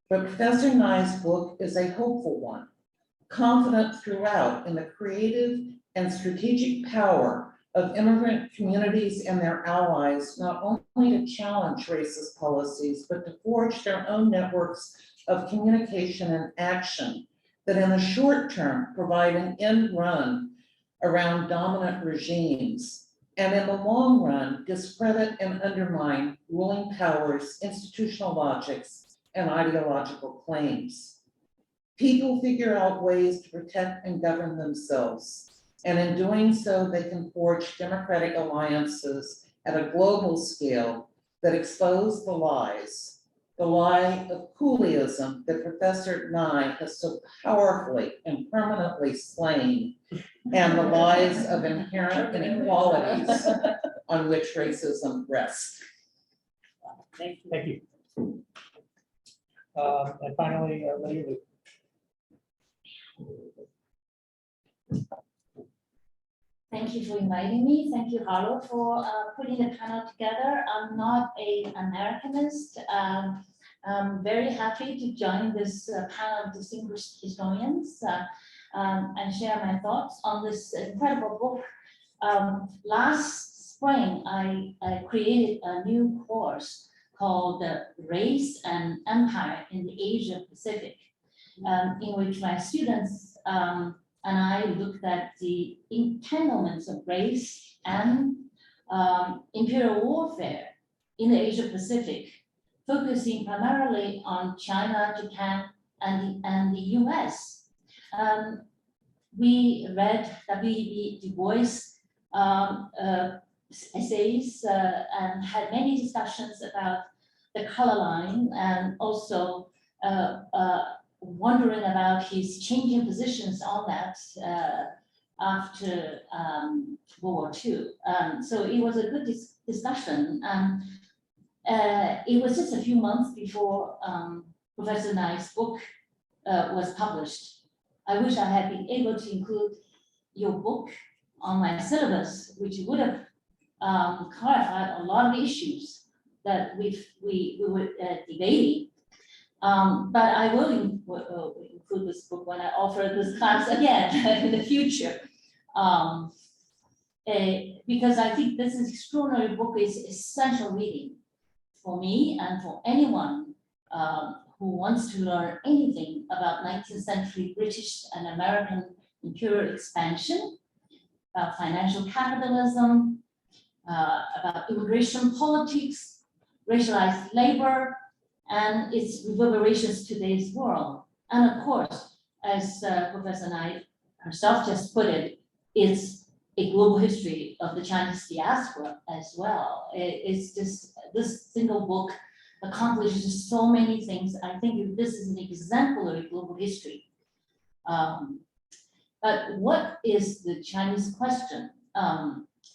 but Professor Ngai's book is a hopeful one, confident throughout in the creative and strategic power of immigrant communities and their allies, not only to challenge racist policies, but to forge their own networks of communication and action that in the short term provide an end run around dominant regimes, and in the long run discredit and undermine ruling powers, institutional logics, and ideological claims. People figure out ways to protect and govern themselves, and in doing so, they can forge democratic alliances at a global scale that expose the lie of coolieism that Professor Ngai has so powerfully and permanently slain, and the lies of inherent inequalities on which racism rests. Thank you. Thank you. And finally, Lydia Lu. Thank you for inviting me. Thank you, Harlow, for putting the panel together. I'm not an Americanist. I'm very happy to join this panel of distinguished historians and share my thoughts on this incredible book. Last spring, I created a new course called Race and Empire in the Asia Pacific, in which my students and I looked at the entanglements of race and imperial warfare in the Asia Pacific, focusing primarily on China, Japan, and the US. We read W.E.B. Du Bois' essays and had many discussions about the color line, and also wondering about his changing positions on that after World War II. So it was a good discussion. It was just a few months before Professor Ngai's book was published. I wish I had been able to include your book on my syllabus, which would have clarified a lot of issues that we were debating. But I will include this book when I offer this class again in the future. Because I think this extraordinary book is essential reading for me and for anyone who wants to learn anything about 19th century British and American imperial expansion, about financial capitalism, about immigration politics, racialized labor, and its reverberations to today's world. And of course, as Professor Ngai herself just put it, it's a global history of the Chinese diaspora as well. It's just, this single book accomplishes so many things. I think this is an exemplary global history. But what is the Chinese question?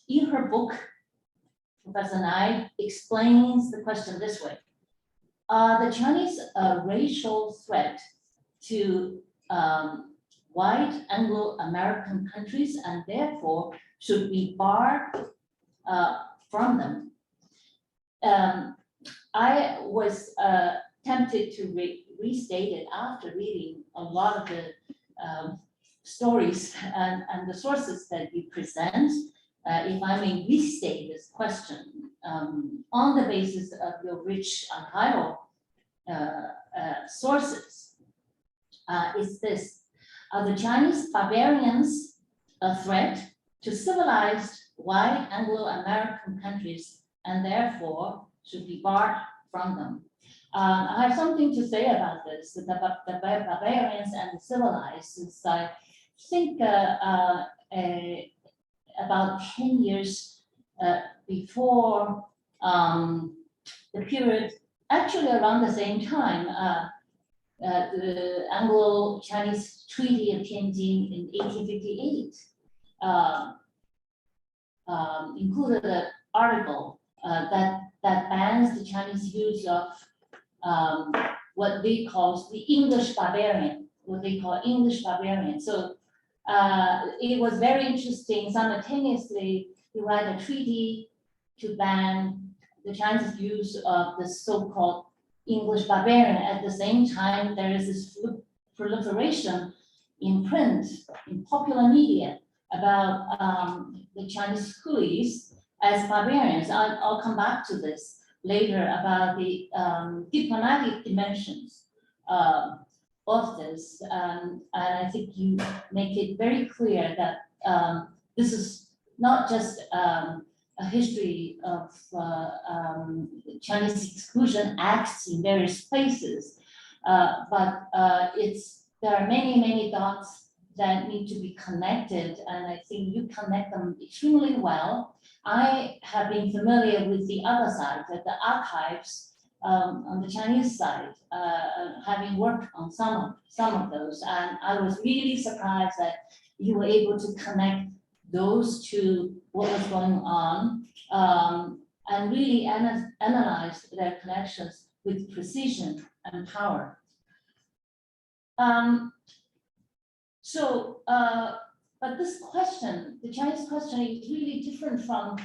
In her book, Professor Ngai explains the question this way. The Chinese racial threat to white Anglo-American countries, and therefore should be barred from them. I was tempted to restate it after reading a lot of the stories and the sources that you present. If I may restate this question on the basis of your rich archival sources, is this: are the Chinese barbarians a threat to civilized white Anglo-American countries and therefore should be barred from them? I have something to say about this, the barbarians and the civilized, since I think about 10 years before the period, actually around the same time, the Anglo-Chinese Treaty of Tianjin in 1858 included an article that bans the Chinese use of what they call the English barbarian, what they call English barbarian. So it was very interesting. Simultaneously, you write a treaty to ban the Chinese use of the so-called English barbarian. At the same time, there is this proliferation in print, in popular media, about the Chinese coolies as barbarians. I'll come back to this later about the diplomatic dimensions of this. And I think you make it very clear that this is not just a history of Chinese exclusion acts in various places, but there are many dots that need to be connected, and I think you connect them extremely well. I have been familiar with the other side, the archives on the Chinese side, having worked on some of those, and I was really surprised that you were able to connect those two what was going on, and really analyzed their connections with precision and power. But this question, the Chinese question, is really different from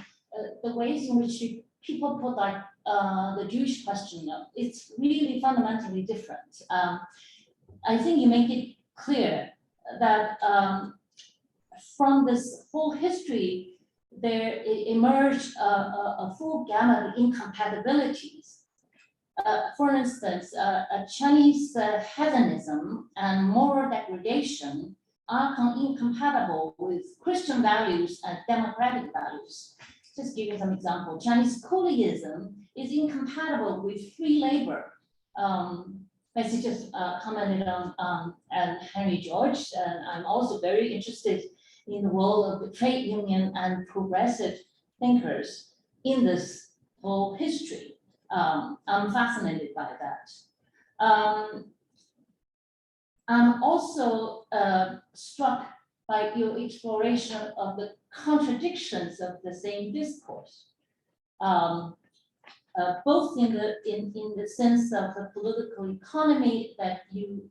the ways in which people put like the Jewish question. It's really fundamentally different. I think you make it clear that from this whole history, there emerged a full gamut of incompatibilities. For instance, a Chinese hedonism and moral degradation are incompatible with Christian values and democratic values. Just give you some example. Chinese coolieism is incompatible with free labor. Betsy just commented on Henry George, and I'm also very interested in the role of the trade union and progressive thinkers in this whole history. I'm fascinated by that. I'm also struck by your exploration of the contradictions of the same discourse, both in the sense of the political economy that you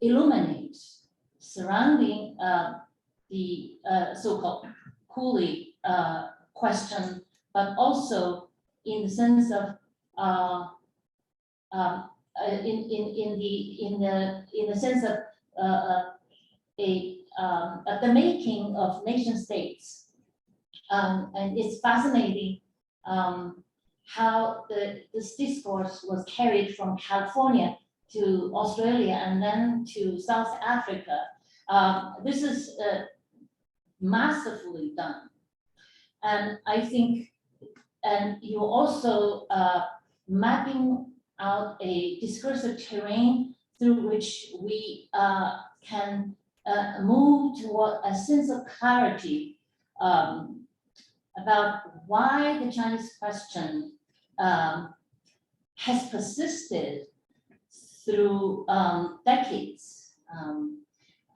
illuminate surrounding the so-called coolie question, but also in the sense of in the sense of the making of nation states, and it's fascinating how this discourse was carried from California to Australia and then to South Africa. This is massively done, and I think, and you also mapping out a discursive terrain through which we can move toward a sense of clarity about why the Chinese question has persisted through decades.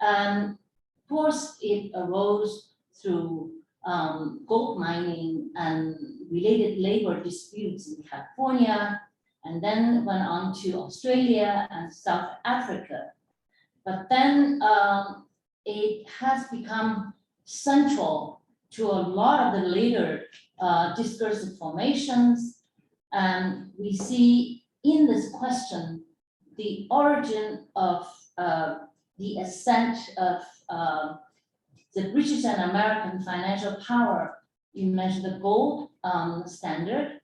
And of course, it arose through gold mining and related labor disputes in California, and then went on to Australia and South Africa. But then it has become central to a lot of the later discursive formations. And we see in this question the origin of the ascent of the British and American financial power. You mentioned the gold standard,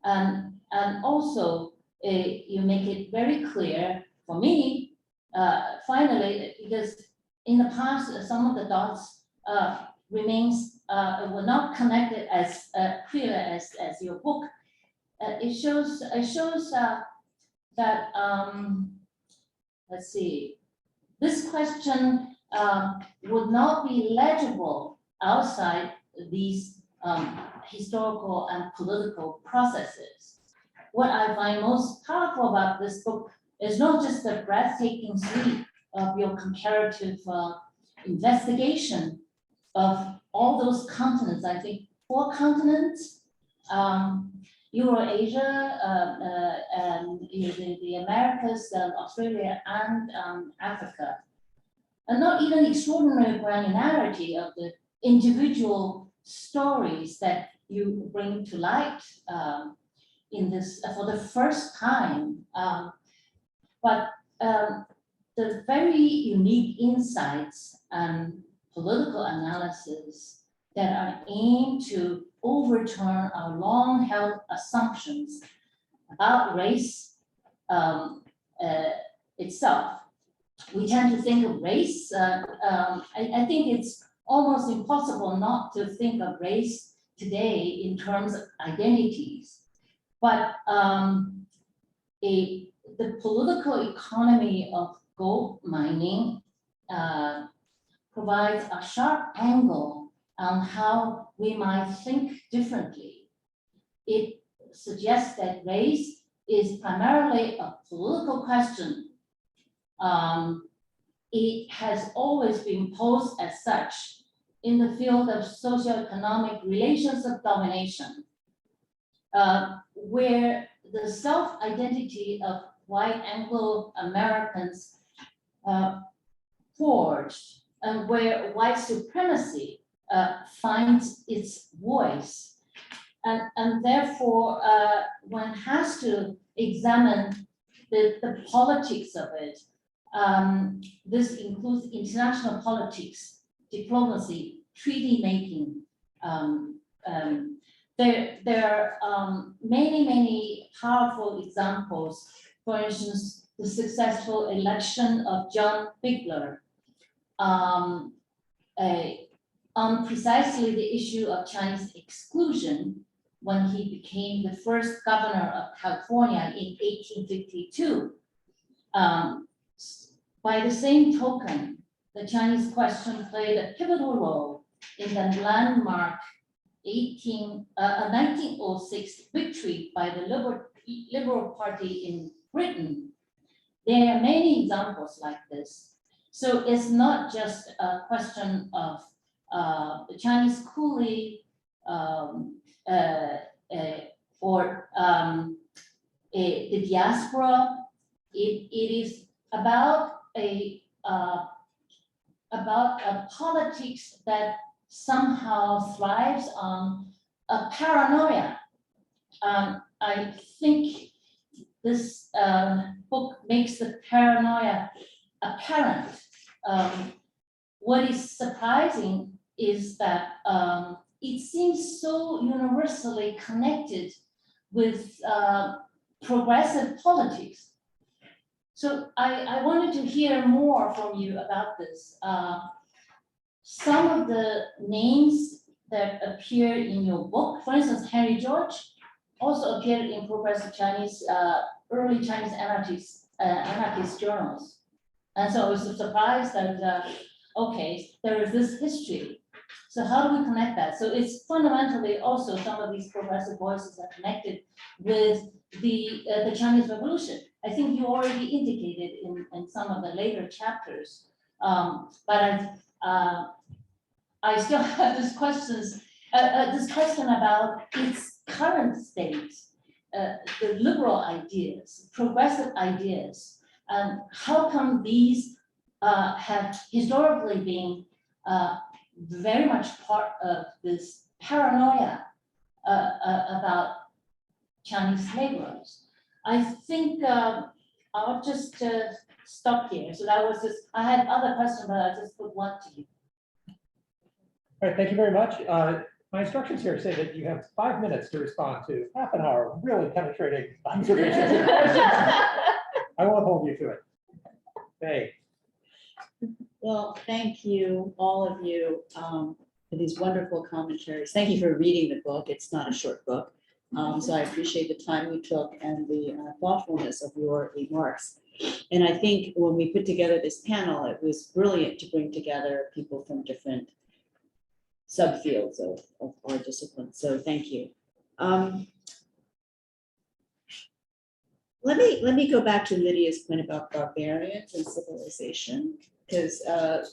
and also you make it very clear for me, finally, because in the past some of the dots were not connected as clear as your book. It shows that let's see, this question would not be legible outside these historical and political processes. What I find most powerful about this book is not just the breathtaking sweep of your comparative investigation of all those continents. I think 4 continents, Eurasia, and the Americas, Australia, and Africa. And not even extraordinary granularity of the individual stories that you bring to light in this for the first time. But the very unique insights and political analysis that are aimed to overturn our long-held assumptions about race itself. We tend to think of race. I think it's almost impossible not to think of race today in terms of identities. But the political economy of gold mining provides a sharp angle on how we might think differently. It suggests that race is primarily a political question. It has always been posed as such in the field of socioeconomic relations of domination, where the self-identity of white Anglo-Americans forged, and where white supremacy finds its voice. And therefore, one has to examine the politics of it. This includes international politics, diplomacy, treaty making. There are many powerful examples. For instance, the successful election of John Bigler on precisely the issue of Chinese exclusion when he became the first governor of California in 1852. By the same token, the Chinese question played a pivotal role in the landmark 1906 victory by the Liberal Party in Britain. There are many examples like this. So it's not just a question of the Chinese coolie or the diaspora. It is about a politics that somehow thrives on a paranoia. I think this book makes the paranoia apparent. What is surprising is that it seems so universally connected with progressive politics. So I wanted to hear more from you about this. Some of the names that appear in your book, for instance, Henry George, also appeared in progressive Chinese, early Chinese anarchist journals. And so I was surprised that, okay, there is this history. So how do we connect that? So it's fundamentally also some of these progressive voices are connected with the Chinese Revolution. I think you already indicated in some of the later chapters, but I still have this question about its current state, the liberal ideas, progressive ideas, and how come these have historically been very much part of this paranoia about Chinese laborers. I think I'll just stop here. So that was just, I had other questions, but I just put one to you. All right, thank you very much. My instructions here say that you have 5 minutes to respond to half an hour of really penetrating observations and questions. I won't hold you to it. Hey. Well, thank you, all of you, for these wonderful commentaries. Thank you for reading the book. It's not a short book. So I appreciate the time you took and the thoughtfulness of your remarks. And I think when we put together this panel, it was brilliant to bring together people from different subfields of our discipline. So thank you. Let me go back to Lydia's point about barbarians and civilization, because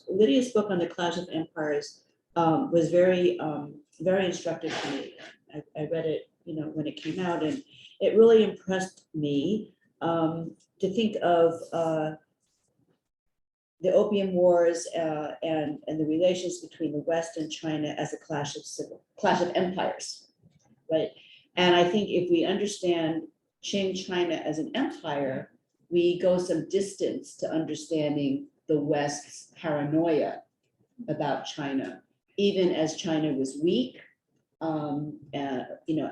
Lydia's book on the Clash of Empires was very instructive to me. I read it, when it came out, and it really impressed me to think of the Opium Wars and the relations between the West and China as a clash of empires, right? And I think if we understand Qing China as an empire, we go some distance to understanding the West's paranoia about China, even as China was weak,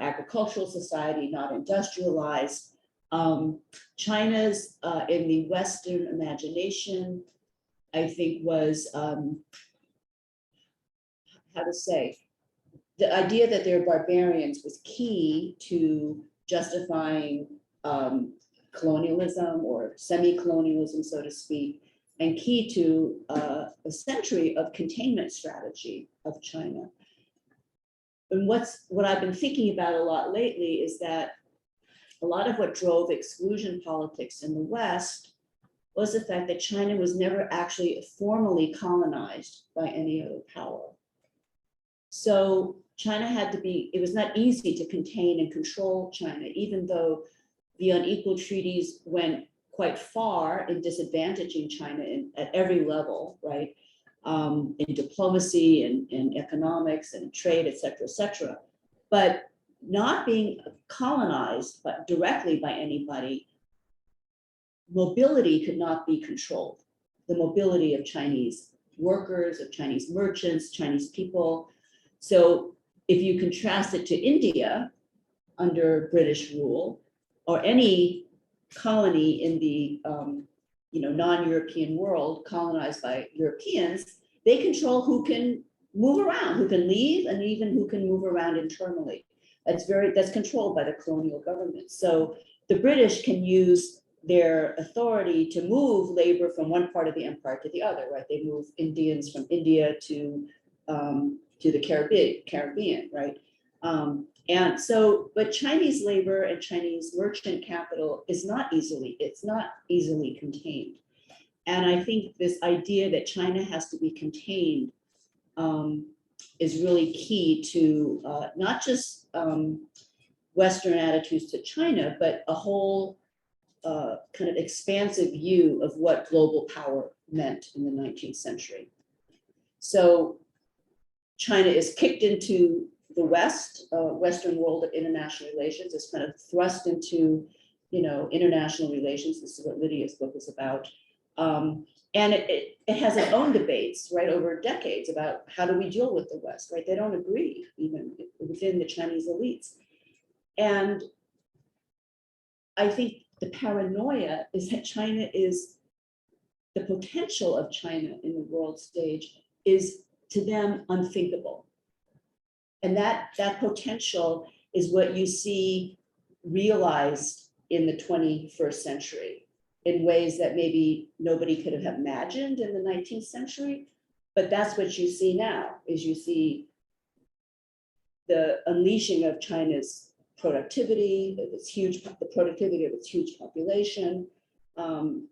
agricultural society, not industrialized. China's in the Western imagination, I think, was the idea that they're barbarians was key to justifying colonialism or semi-colonialism, so to speak, and key to a century of containment strategy of China. And what I've been thinking about a lot lately is that a lot of what drove exclusion politics in the West was the fact that China was never actually formally colonized by any other power. So China had to be, it was not easy to contain and control China, even though the unequal treaties went quite far in disadvantaging China at every level, right? In diplomacy and economics and trade, et cetera, but not being colonized but directly by anybody, mobility could not be controlled. The mobility of Chinese workers, of Chinese merchants, Chinese people. So if you contrast it to India under British rule, or any colony in the non-European world colonized by Europeans, they control who can move around, who can leave, and even who can move around internally. That's controlled by the colonial government. So the British can use their authority to move labor from one part of the empire to the other, right? They move Indians from India to the Caribbean, right? And so, but Chinese labor and Chinese merchant capital is not easily contained. And I think this idea that China has to be contained is really key to not just Western attitudes to China, but a whole kind of expansive view of what global power meant in the 19th century. So China is kicked into the Western world of international relations, is kind of thrust into, international relations. This is what Lydia's book is about. And it has its own debates, right, over decades about how do we deal with the West, right? They don't agree even within the Chinese elites. And I think the paranoia is that the potential of China in the world stage is to them unthinkable. And that potential is what you see realized in the 21st century in ways that maybe nobody could have imagined in the 19th century. But that's what you see now, is you see the unleashing of China's productivity, the productivity of its huge population, the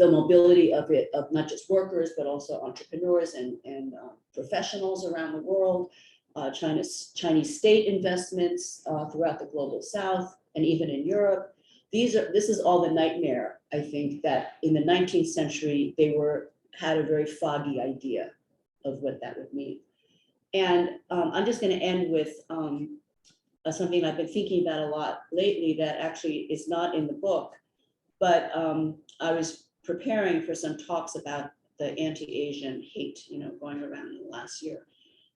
mobility of not just workers, but also entrepreneurs and professionals around the world, Chinese state investments throughout the global South and even in Europe. This is all the nightmare, I think, that in the 19th century, they had a very foggy idea of what that would mean. And I'm just going to end with something I've been thinking about a lot lately that actually is not in the book, but I was preparing for some talks about the anti-Asian hate, going around in the last year.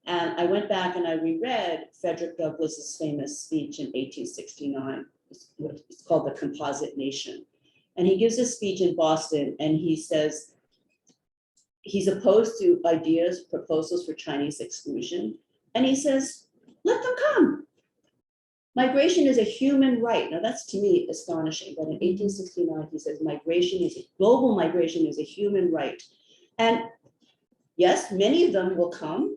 And I went back and I reread Frederick Douglass's famous speech in 1869. It's called The Composite Nation. And he gives a speech in Boston and he says he's opposed to proposals for Chinese exclusion. And he says, let them come. Migration is a human right. Now that's to me astonishing, but in 1869, he says global migration is a human right. And yes, many of them will come.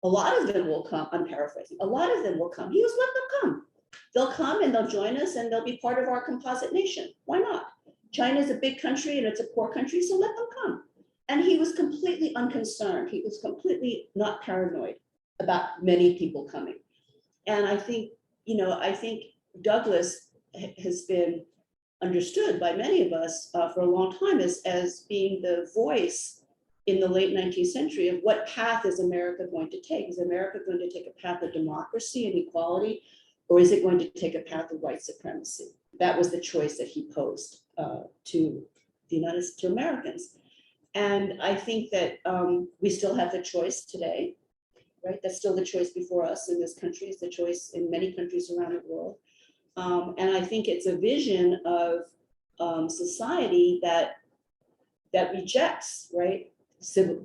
A lot of them will come, I'm paraphrasing, a lot of them will come. He was, let them come. They'll come and they'll join us and they'll be part of our composite nation. Why not? China is a big country and it's a poor country, so let them come. And he was completely unconcerned. He was completely not paranoid about many people coming. And I think, Douglass has been understood by many of us for a long time as being the voice in the late 19th century of what path is America going to take? Is America going to take a path of democracy and equality, or is it going to take a path of white supremacy? That was the choice that he posed to Americans. And I think that we still have the choice today, right? That's still the choice before us in this country. It's the choice in many countries around the world. And I think it's a vision of society that rejects, right?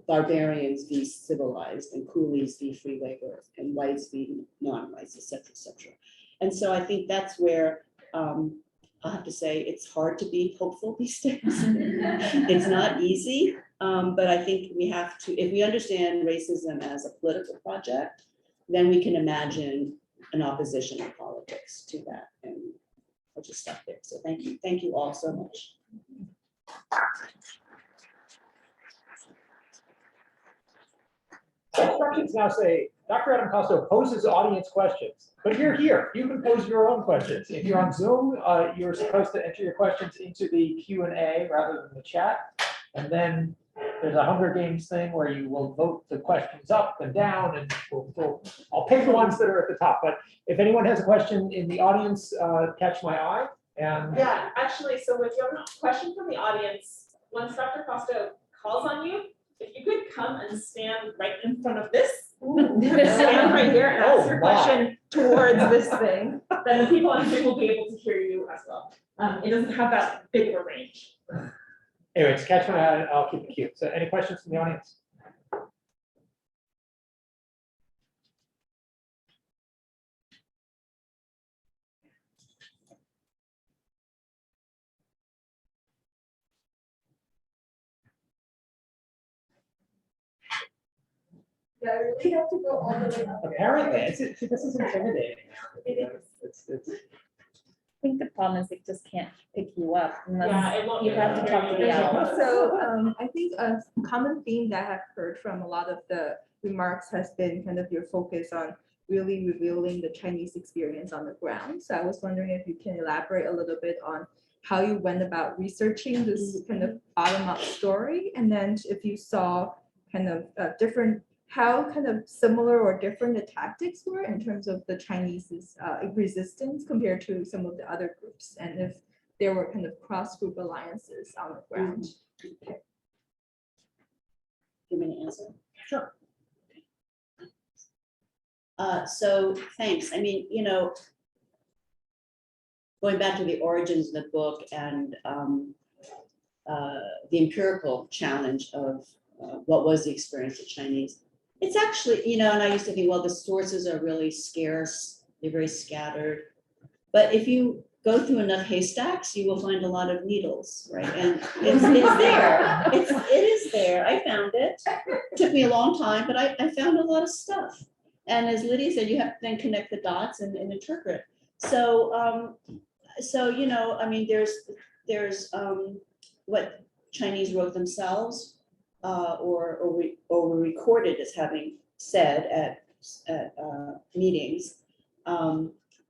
Barbarians be civilized and coolies be free labor and whites be non-whites, et cetera, et cetera. And so I think that's where I'll have to say it's hard to be hopeful these days. It's not easy, but I think we have to, if we understand racism as a political project, then we can imagine an opposition in politics to that. And I'll just stop there. So thank you. Thank you all so much. Instructions now say, Dr. Adam Kosto poses audience questions, but you're here. You can pose your own questions. If you're on Zoom, you're supposed to enter your questions into the Q&A rather than the chat. And then there's a Hunger Games thing where you will vote the questions up and down, and I'll pick the ones that are at the top. But if anyone has a question in the audience, catch my eye. And Yeah, actually, so if you have a question from the audience, once Dr. Kosto calls on you, if you could come and stand right in front of this, stand right here and ask your question towards this thing, then the people on Zoom will be able to hear you as well. It doesn't have that big of a range. anyways, catch my eye. I'll keep it cute. So any questions from the audience? Yeah, I really have to go all the way up. Apparently, this is intimidating. It's I think the problem is it just can't pick you up Yeah, unless it won't. you have to talk to the owl. So I think a common theme that I've heard from a lot of the remarks has been kind of your focus on really revealing the Chinese experience on the ground. So I was wondering if you can elaborate a little bit on how you went about researching this kind of bottom-up story, and then if you saw kind of different, how kind of similar or different the tactics were in terms of the Chinese's resistance compared to some of the other groups, and if there were kind of cross-group alliances on the ground. Give me an answer. Sure. So thanks. I mean, going back to the origins of the book and the empirical challenge of what was the experience of Chinese. It's actually, and I used to think, well, the sources are really scarce, they're very scattered. But if you go through enough haystacks, you will find a lot of needles, right? And it's there. It is there. I found it. Took me a long time, but I found a lot of stuff. And as Lydia said, you have to then connect the dots and interpret. So, I mean, there's what Chinese wrote themselves, or were recorded as having said at meetings.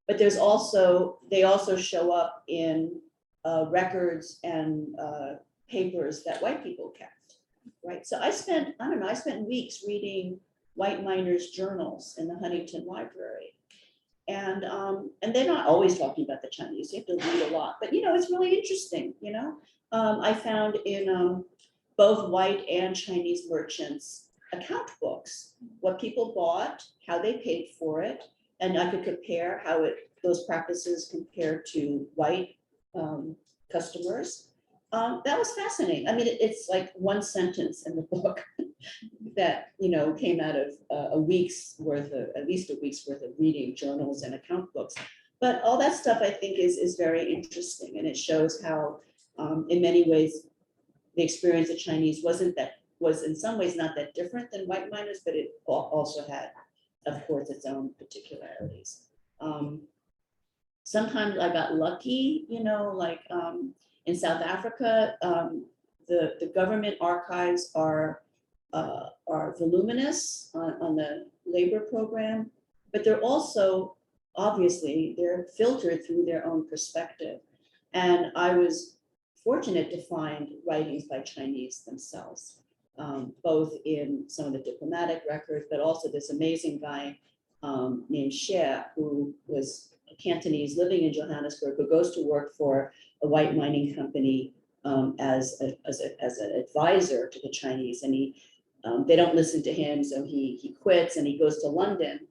But there's also, they also show up in records and papers that white people kept, right? So I spent weeks reading white miners' journals in the Huntington Library. And they're not always talking about the Chinese, you have to read a lot, but it's really interesting, I found in both white and Chinese merchants account books, what people bought, how they paid for it, and I could compare how those practices compared to white customers. That was fascinating. I mean, it's like one sentence in the book that came out of at least a week's worth of reading journals and account books. But all that stuff I think is very interesting, and it shows how in many ways the experience of Chinese was in some ways not that different than white miners, but it also had, of course, its own particularities. Sometimes I got lucky, like in South Africa, the government archives are voluminous on the labor program, but they're also, obviously, they're filtered through their own perspective. And I was fortunate to find writings by Chinese themselves, both in some of the diplomatic records, but also this amazing guy named Xie, who was a Cantonese living in Johannesburg, who goes to work for a white mining company as an advisor to the Chinese, and they don't listen to him, so he quits and he goes to London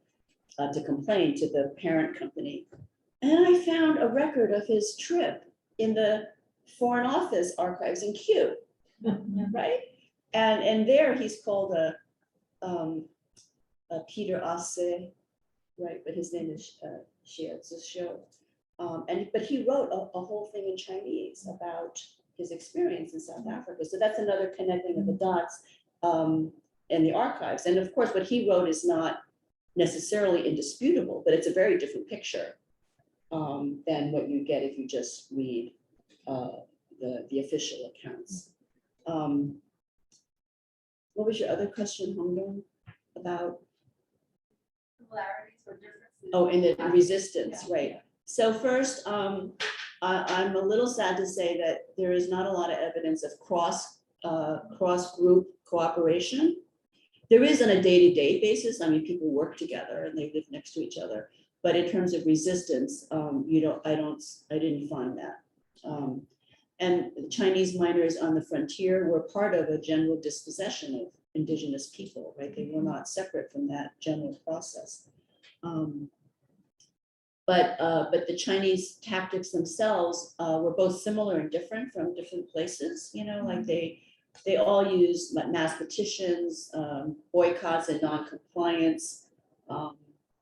to complain to the parent company. And I found a record of his trip in the Foreign Office archives in Kew, right? And there he's called a Peter Asse, right? But his name is Xie Zhixiu. But he wrote a whole thing in Chinese about his experience in South Africa. So that's another connecting of the dots in the archives. And of course, what he wrote is not necessarily indisputable, but it's a very different picture than what you get if you just read the official accounts. What was your other question, Hongdong? about, Similarities or differences? oh, in the resistance, right? So first, I'm a little sad to say that there is not a lot of evidence of cross-group cooperation. There is on a day-to-day basis. I mean, people work together and they live next to each other. But in terms of resistance, I didn't find that. And Chinese miners on the frontier were part of a general dispossession of indigenous people, right? They were not separate from that general process. But the Chinese tactics themselves were both similar and different from different places, you know, like they all use mass petitions, boycotts and non-compliance,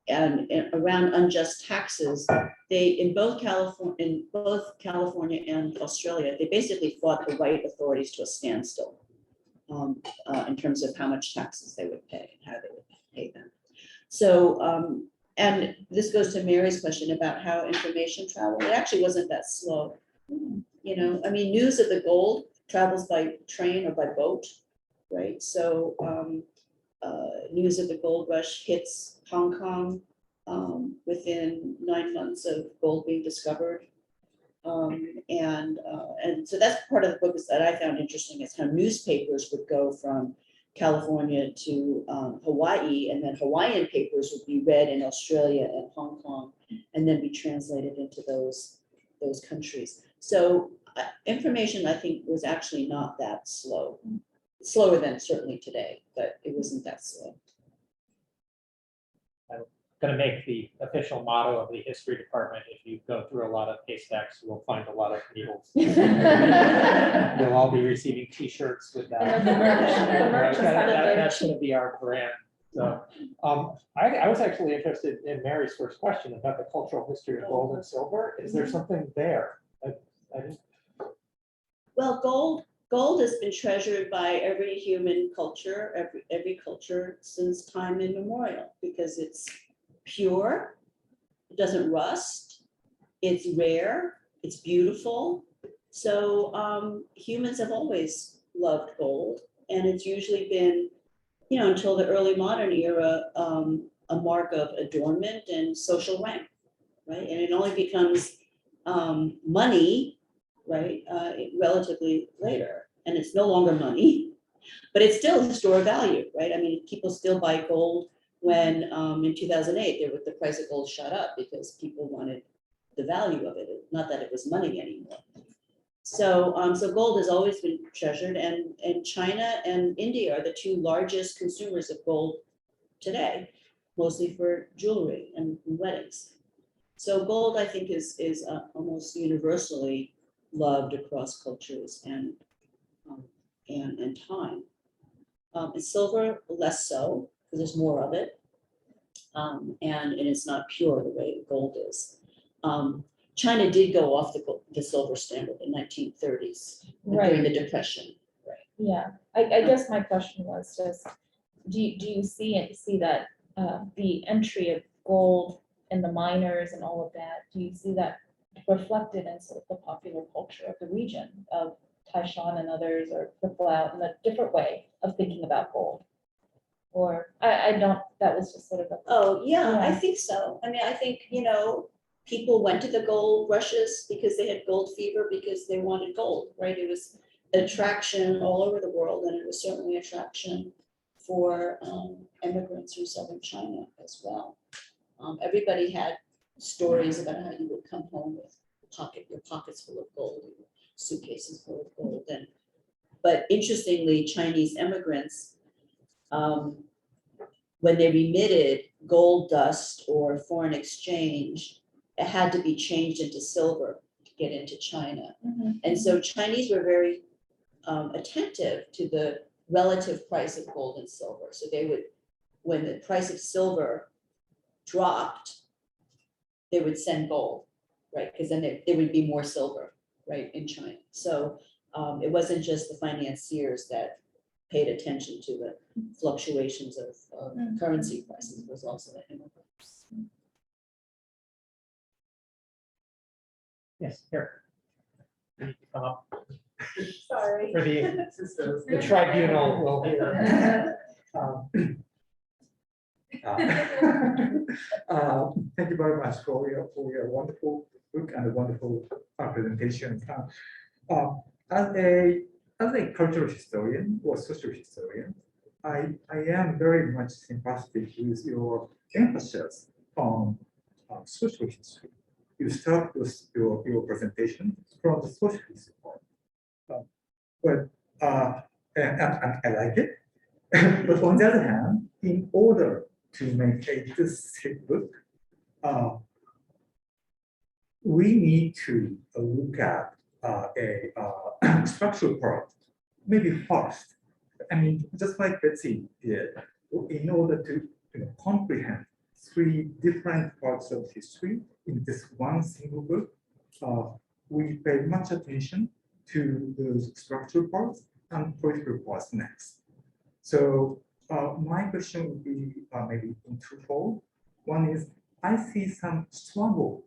and around unjust taxes. They, in both California and Australia, they basically fought the white authorities to a standstill in terms of how much taxes they would pay and how they would pay them. So, and this goes to Mary's question about how information traveled. It actually wasn't that slow. You know, I mean, news of the gold travels by train or by boat, right? So news of the gold rush hits Hong Kong within 9 months of gold being discovered. And so that's part of the book is that I found interesting is how newspapers would go from California to Hawaii, and then Hawaiian papers would be read in Australia and Hong Kong, and then be translated into those countries. So information, I think, was actually not that slow. Slower than certainly today, but it wasn't that slow. Going to make the official motto of the history department. If you go through a lot of haystacks, you will find a lot of needles. You'll all be receiving T-shirts with that. And then the merch is kind of That's going to be our brand. So I was actually interested in Mary's first question about the cultural history of gold and silver. Is there something there? I didn't. Well, gold has been treasured by every human culture, every culture since time immemorial, because it's pure, it doesn't rust, it's rare, it's beautiful. So humans have always loved gold, and it's usually been, you know, until the early modern era, a mark of adornment and social rank, right? And it only becomes money, right, relatively later. And it's no longer money, but it's still a store of value, right? I mean, people still buy gold when in 2008, the price of gold shot up because people wanted the value of it, not that it was money anymore. So, so gold has always been treasured, and China and India are the two largest consumers of gold today, mostly for jewelry and weddings. So gold, I think, is almost universally loved across cultures and time. And silver, less so, because there's more of it. And it's not pure the way gold is. China did go off the silver standard in the 1930s during the Depression. Right. Yeah, I guess my question was just, do you see that the entry of gold and the miners and all of that, do you see that reflected in sort of the popular culture of the region of Taishan and others, or ripple out in a different way of thinking about gold? Or I don't, that was just sort of a. Oh, yeah, Yeah. I think so. I mean, I think, you know, people went to the gold rushes because they had gold fever, because they wanted gold, right? It was an attraction all over the world, and it was certainly an attraction for immigrants from southern China as well. Everybody had stories about how you would come home with your pockets full of gold, your suitcases full of gold. But interestingly, Chinese immigrants, when they remitted gold dust or foreign exchange, it had to be changed into silver to get into China. And so Chinese were very attentive to the relative price of gold and silver. So they would, when the price of silver dropped, they would send gold, right? Because then there would be more silver, right, in China. So it wasn't just the financiers that paid attention to the fluctuations of currency prices, it was also the immigrants. Yes, here. You need to come up Sorry. for the tribunal will hear. Thank you very much for your wonderful book and wonderful presentation. As a cultural historian or social historian, I am very much sympathetic with your emphasis on social history. You start with your presentation from the social history part. And I like it. But on the other hand, in order to make a good book, we need to look at a structural part, maybe first. I mean, just like Betsy did, in order to comprehend three different parts of history in this one single book, we pay much attention to those structural parts and political parts next. So my question would be maybe in twofold. One is, I see some struggle.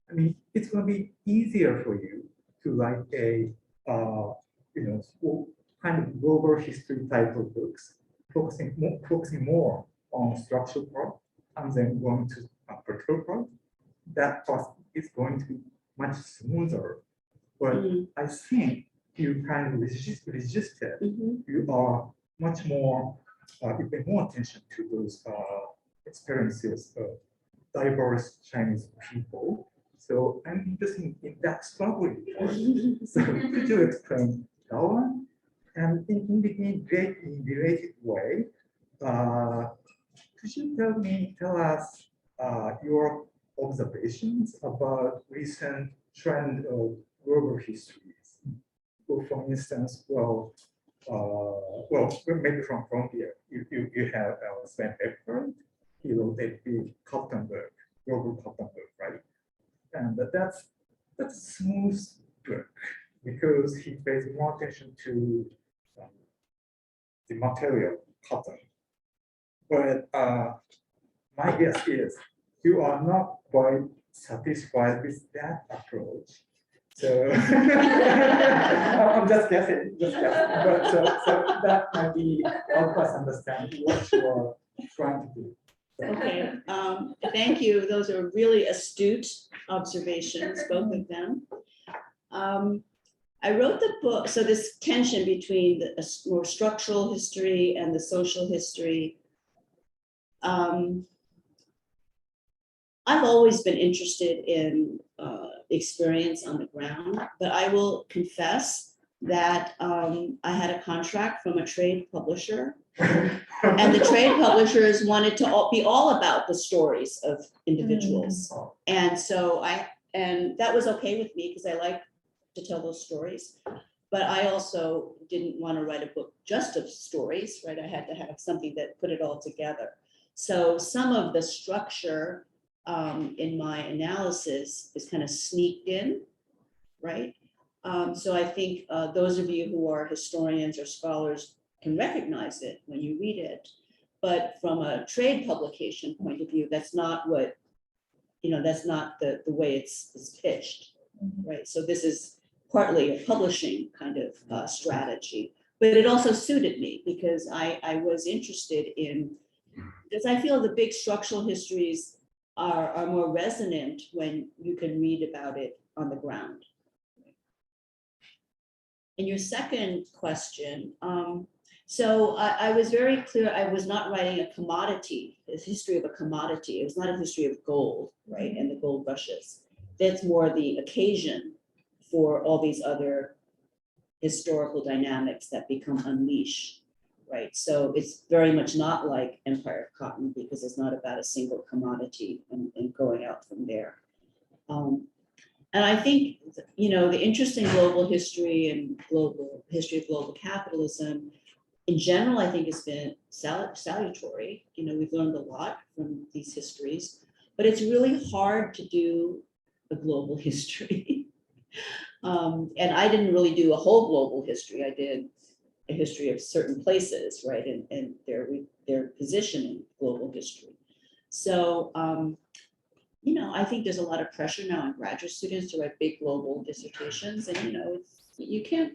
I mean, it's going to be easier for you to write a kind of global history type of books, focusing more on structural part and then going to a particular part. That part is going to be much smoother. But I think you kind of resisted. You are much more, you pay more attention to those experiences of diverse Chinese people. So I'm interested in that struggle. So could you explain that one? And in the related way, could you tell us your observations about recent trend of global histories? Well, for instance, maybe from Colombia, you have Sven Beckford. He wrote a big Cottonburg, global Cottonburg, right? And that's a smooth book because he pays more attention to the material cotton. But my guess is you are not quite satisfied with that approach. So I'm just guessing. But so that might be help us understand what you are trying to do. Okay, thank you. Those are really astute observations, both of them. I wrote the book, so this tension between the more structural history and the social history. I've always been interested in experience on the ground, but I will confess that I had a contract from a trade publisher, and the trade publishers wanted to be all about the stories of individuals. And so and that was okay with me because I like to tell those stories. But I also didn't want to write a book just of stories, right? I had to have something that put it all together. So some of the structure in my analysis is kind of sneaked in, right? So I think those of you who are historians or scholars can recognize it when you read it. But from a trade publication point of view, that's not what, that's not the way it's pitched, right? So this is partly a publishing kind of strategy, but it also suited me because I was interested in, because I feel the big structural histories are more resonant when you can read about it on the ground. And your second question, so I was very clear, I was not writing a commodity, a history of a commodity. It was not a history of gold, right, and the gold rushes. That's more the occasion for all these other historical dynamics that become unleashed, right? So it's very much not like Empire of Cotton because it's not about a single commodity and going out from there. And I think, the interest in global history and history of global capitalism in general, I think has been salutary. We've learned a lot from these histories, but it's really hard to do a global history. And I didn't really do a whole global history. I did a history of certain places, right, and their position in global history. So, I think there's a lot of pressure now on graduate students to write big global dissertations, and you can't.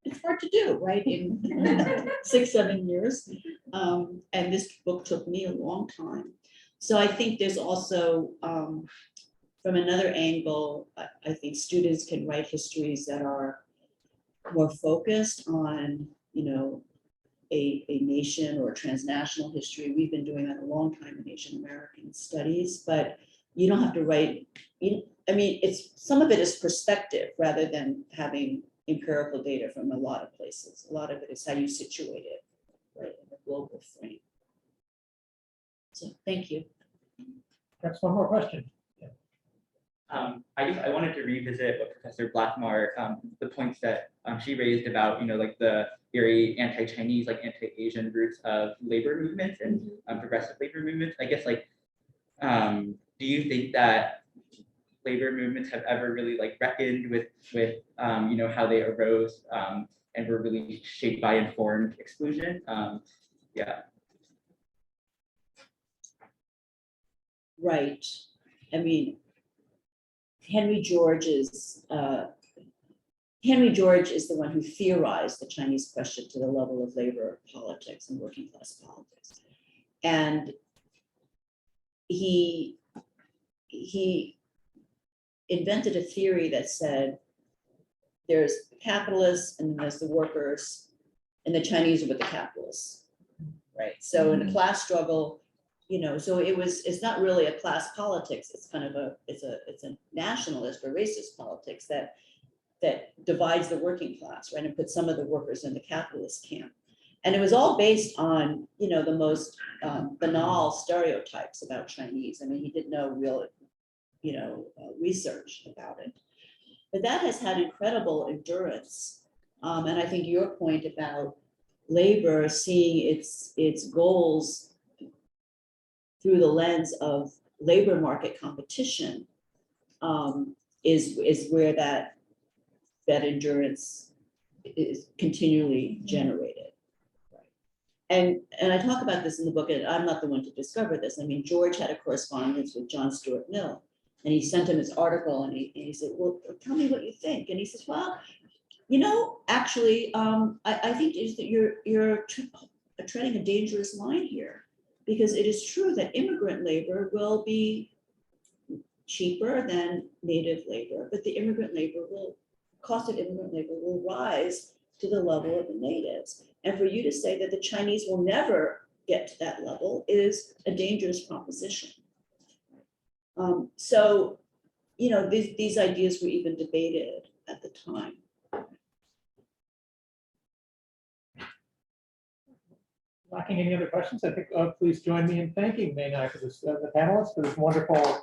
it's hard to do, right, in 6-7 years. And this book took me a long time. So I think there's also, from another angle, I think students can write histories that are more focused on, you know, a nation or transnational history. We've been doing that a long time in Asian American studies, but you don't have to write, I mean, some of it is perspective rather than having empirical data from a lot of places. A lot of it is how you situate it, right, in the global frame. So thank you. Perhaps one more question. I guess I wanted to revisit what Professor Blackmar, the points that she raised about, you know, like the very anti-Chinese, like anti-Asian roots of labor movements and progressive labor movements. I guess, like, do you think that labor movements have ever really like reckoned with you know, how they arose and were really shaped by informed exclusion? Yeah. Right. I mean, Henry George is the one who theorized the Chinese question to the level of labor politics and working class politics. And he invented a theory that said there's the capitalists and then there's the workers, and the Chinese are with the capitalists, right? So in a class struggle, you know, so it's not really a class politics. It's kind of it's a nationalist or racist politics that divides the working class, right, and puts some of the workers in the capitalist camp. And it was all based on, you know, the most banal stereotypes about Chinese. I mean, he did no real, you know, research about it. But that has had incredible endurance. And I think your point about labor seeing its goals through the lens of labor market competition is where that endurance is continually generated. And I talk about this in the book, and I'm not the one to discover this. I mean, George had a correspondence with John Stuart Mill, and he sent him his article, and he said, well, tell me what you think. And he says, well, you know, actually, I think is that you're treading a dangerous line here, because it is true that immigrant labor will be cheaper than native labor, but the cost of immigrant labor will rise to the level of the natives. And for you to say that the Chinese will never get to that level is a dangerous proposition. So, you know, these ideas were even debated at the time. Lacking any other questions, I think please join me in thanking Mae for this, the panelists for this wonderful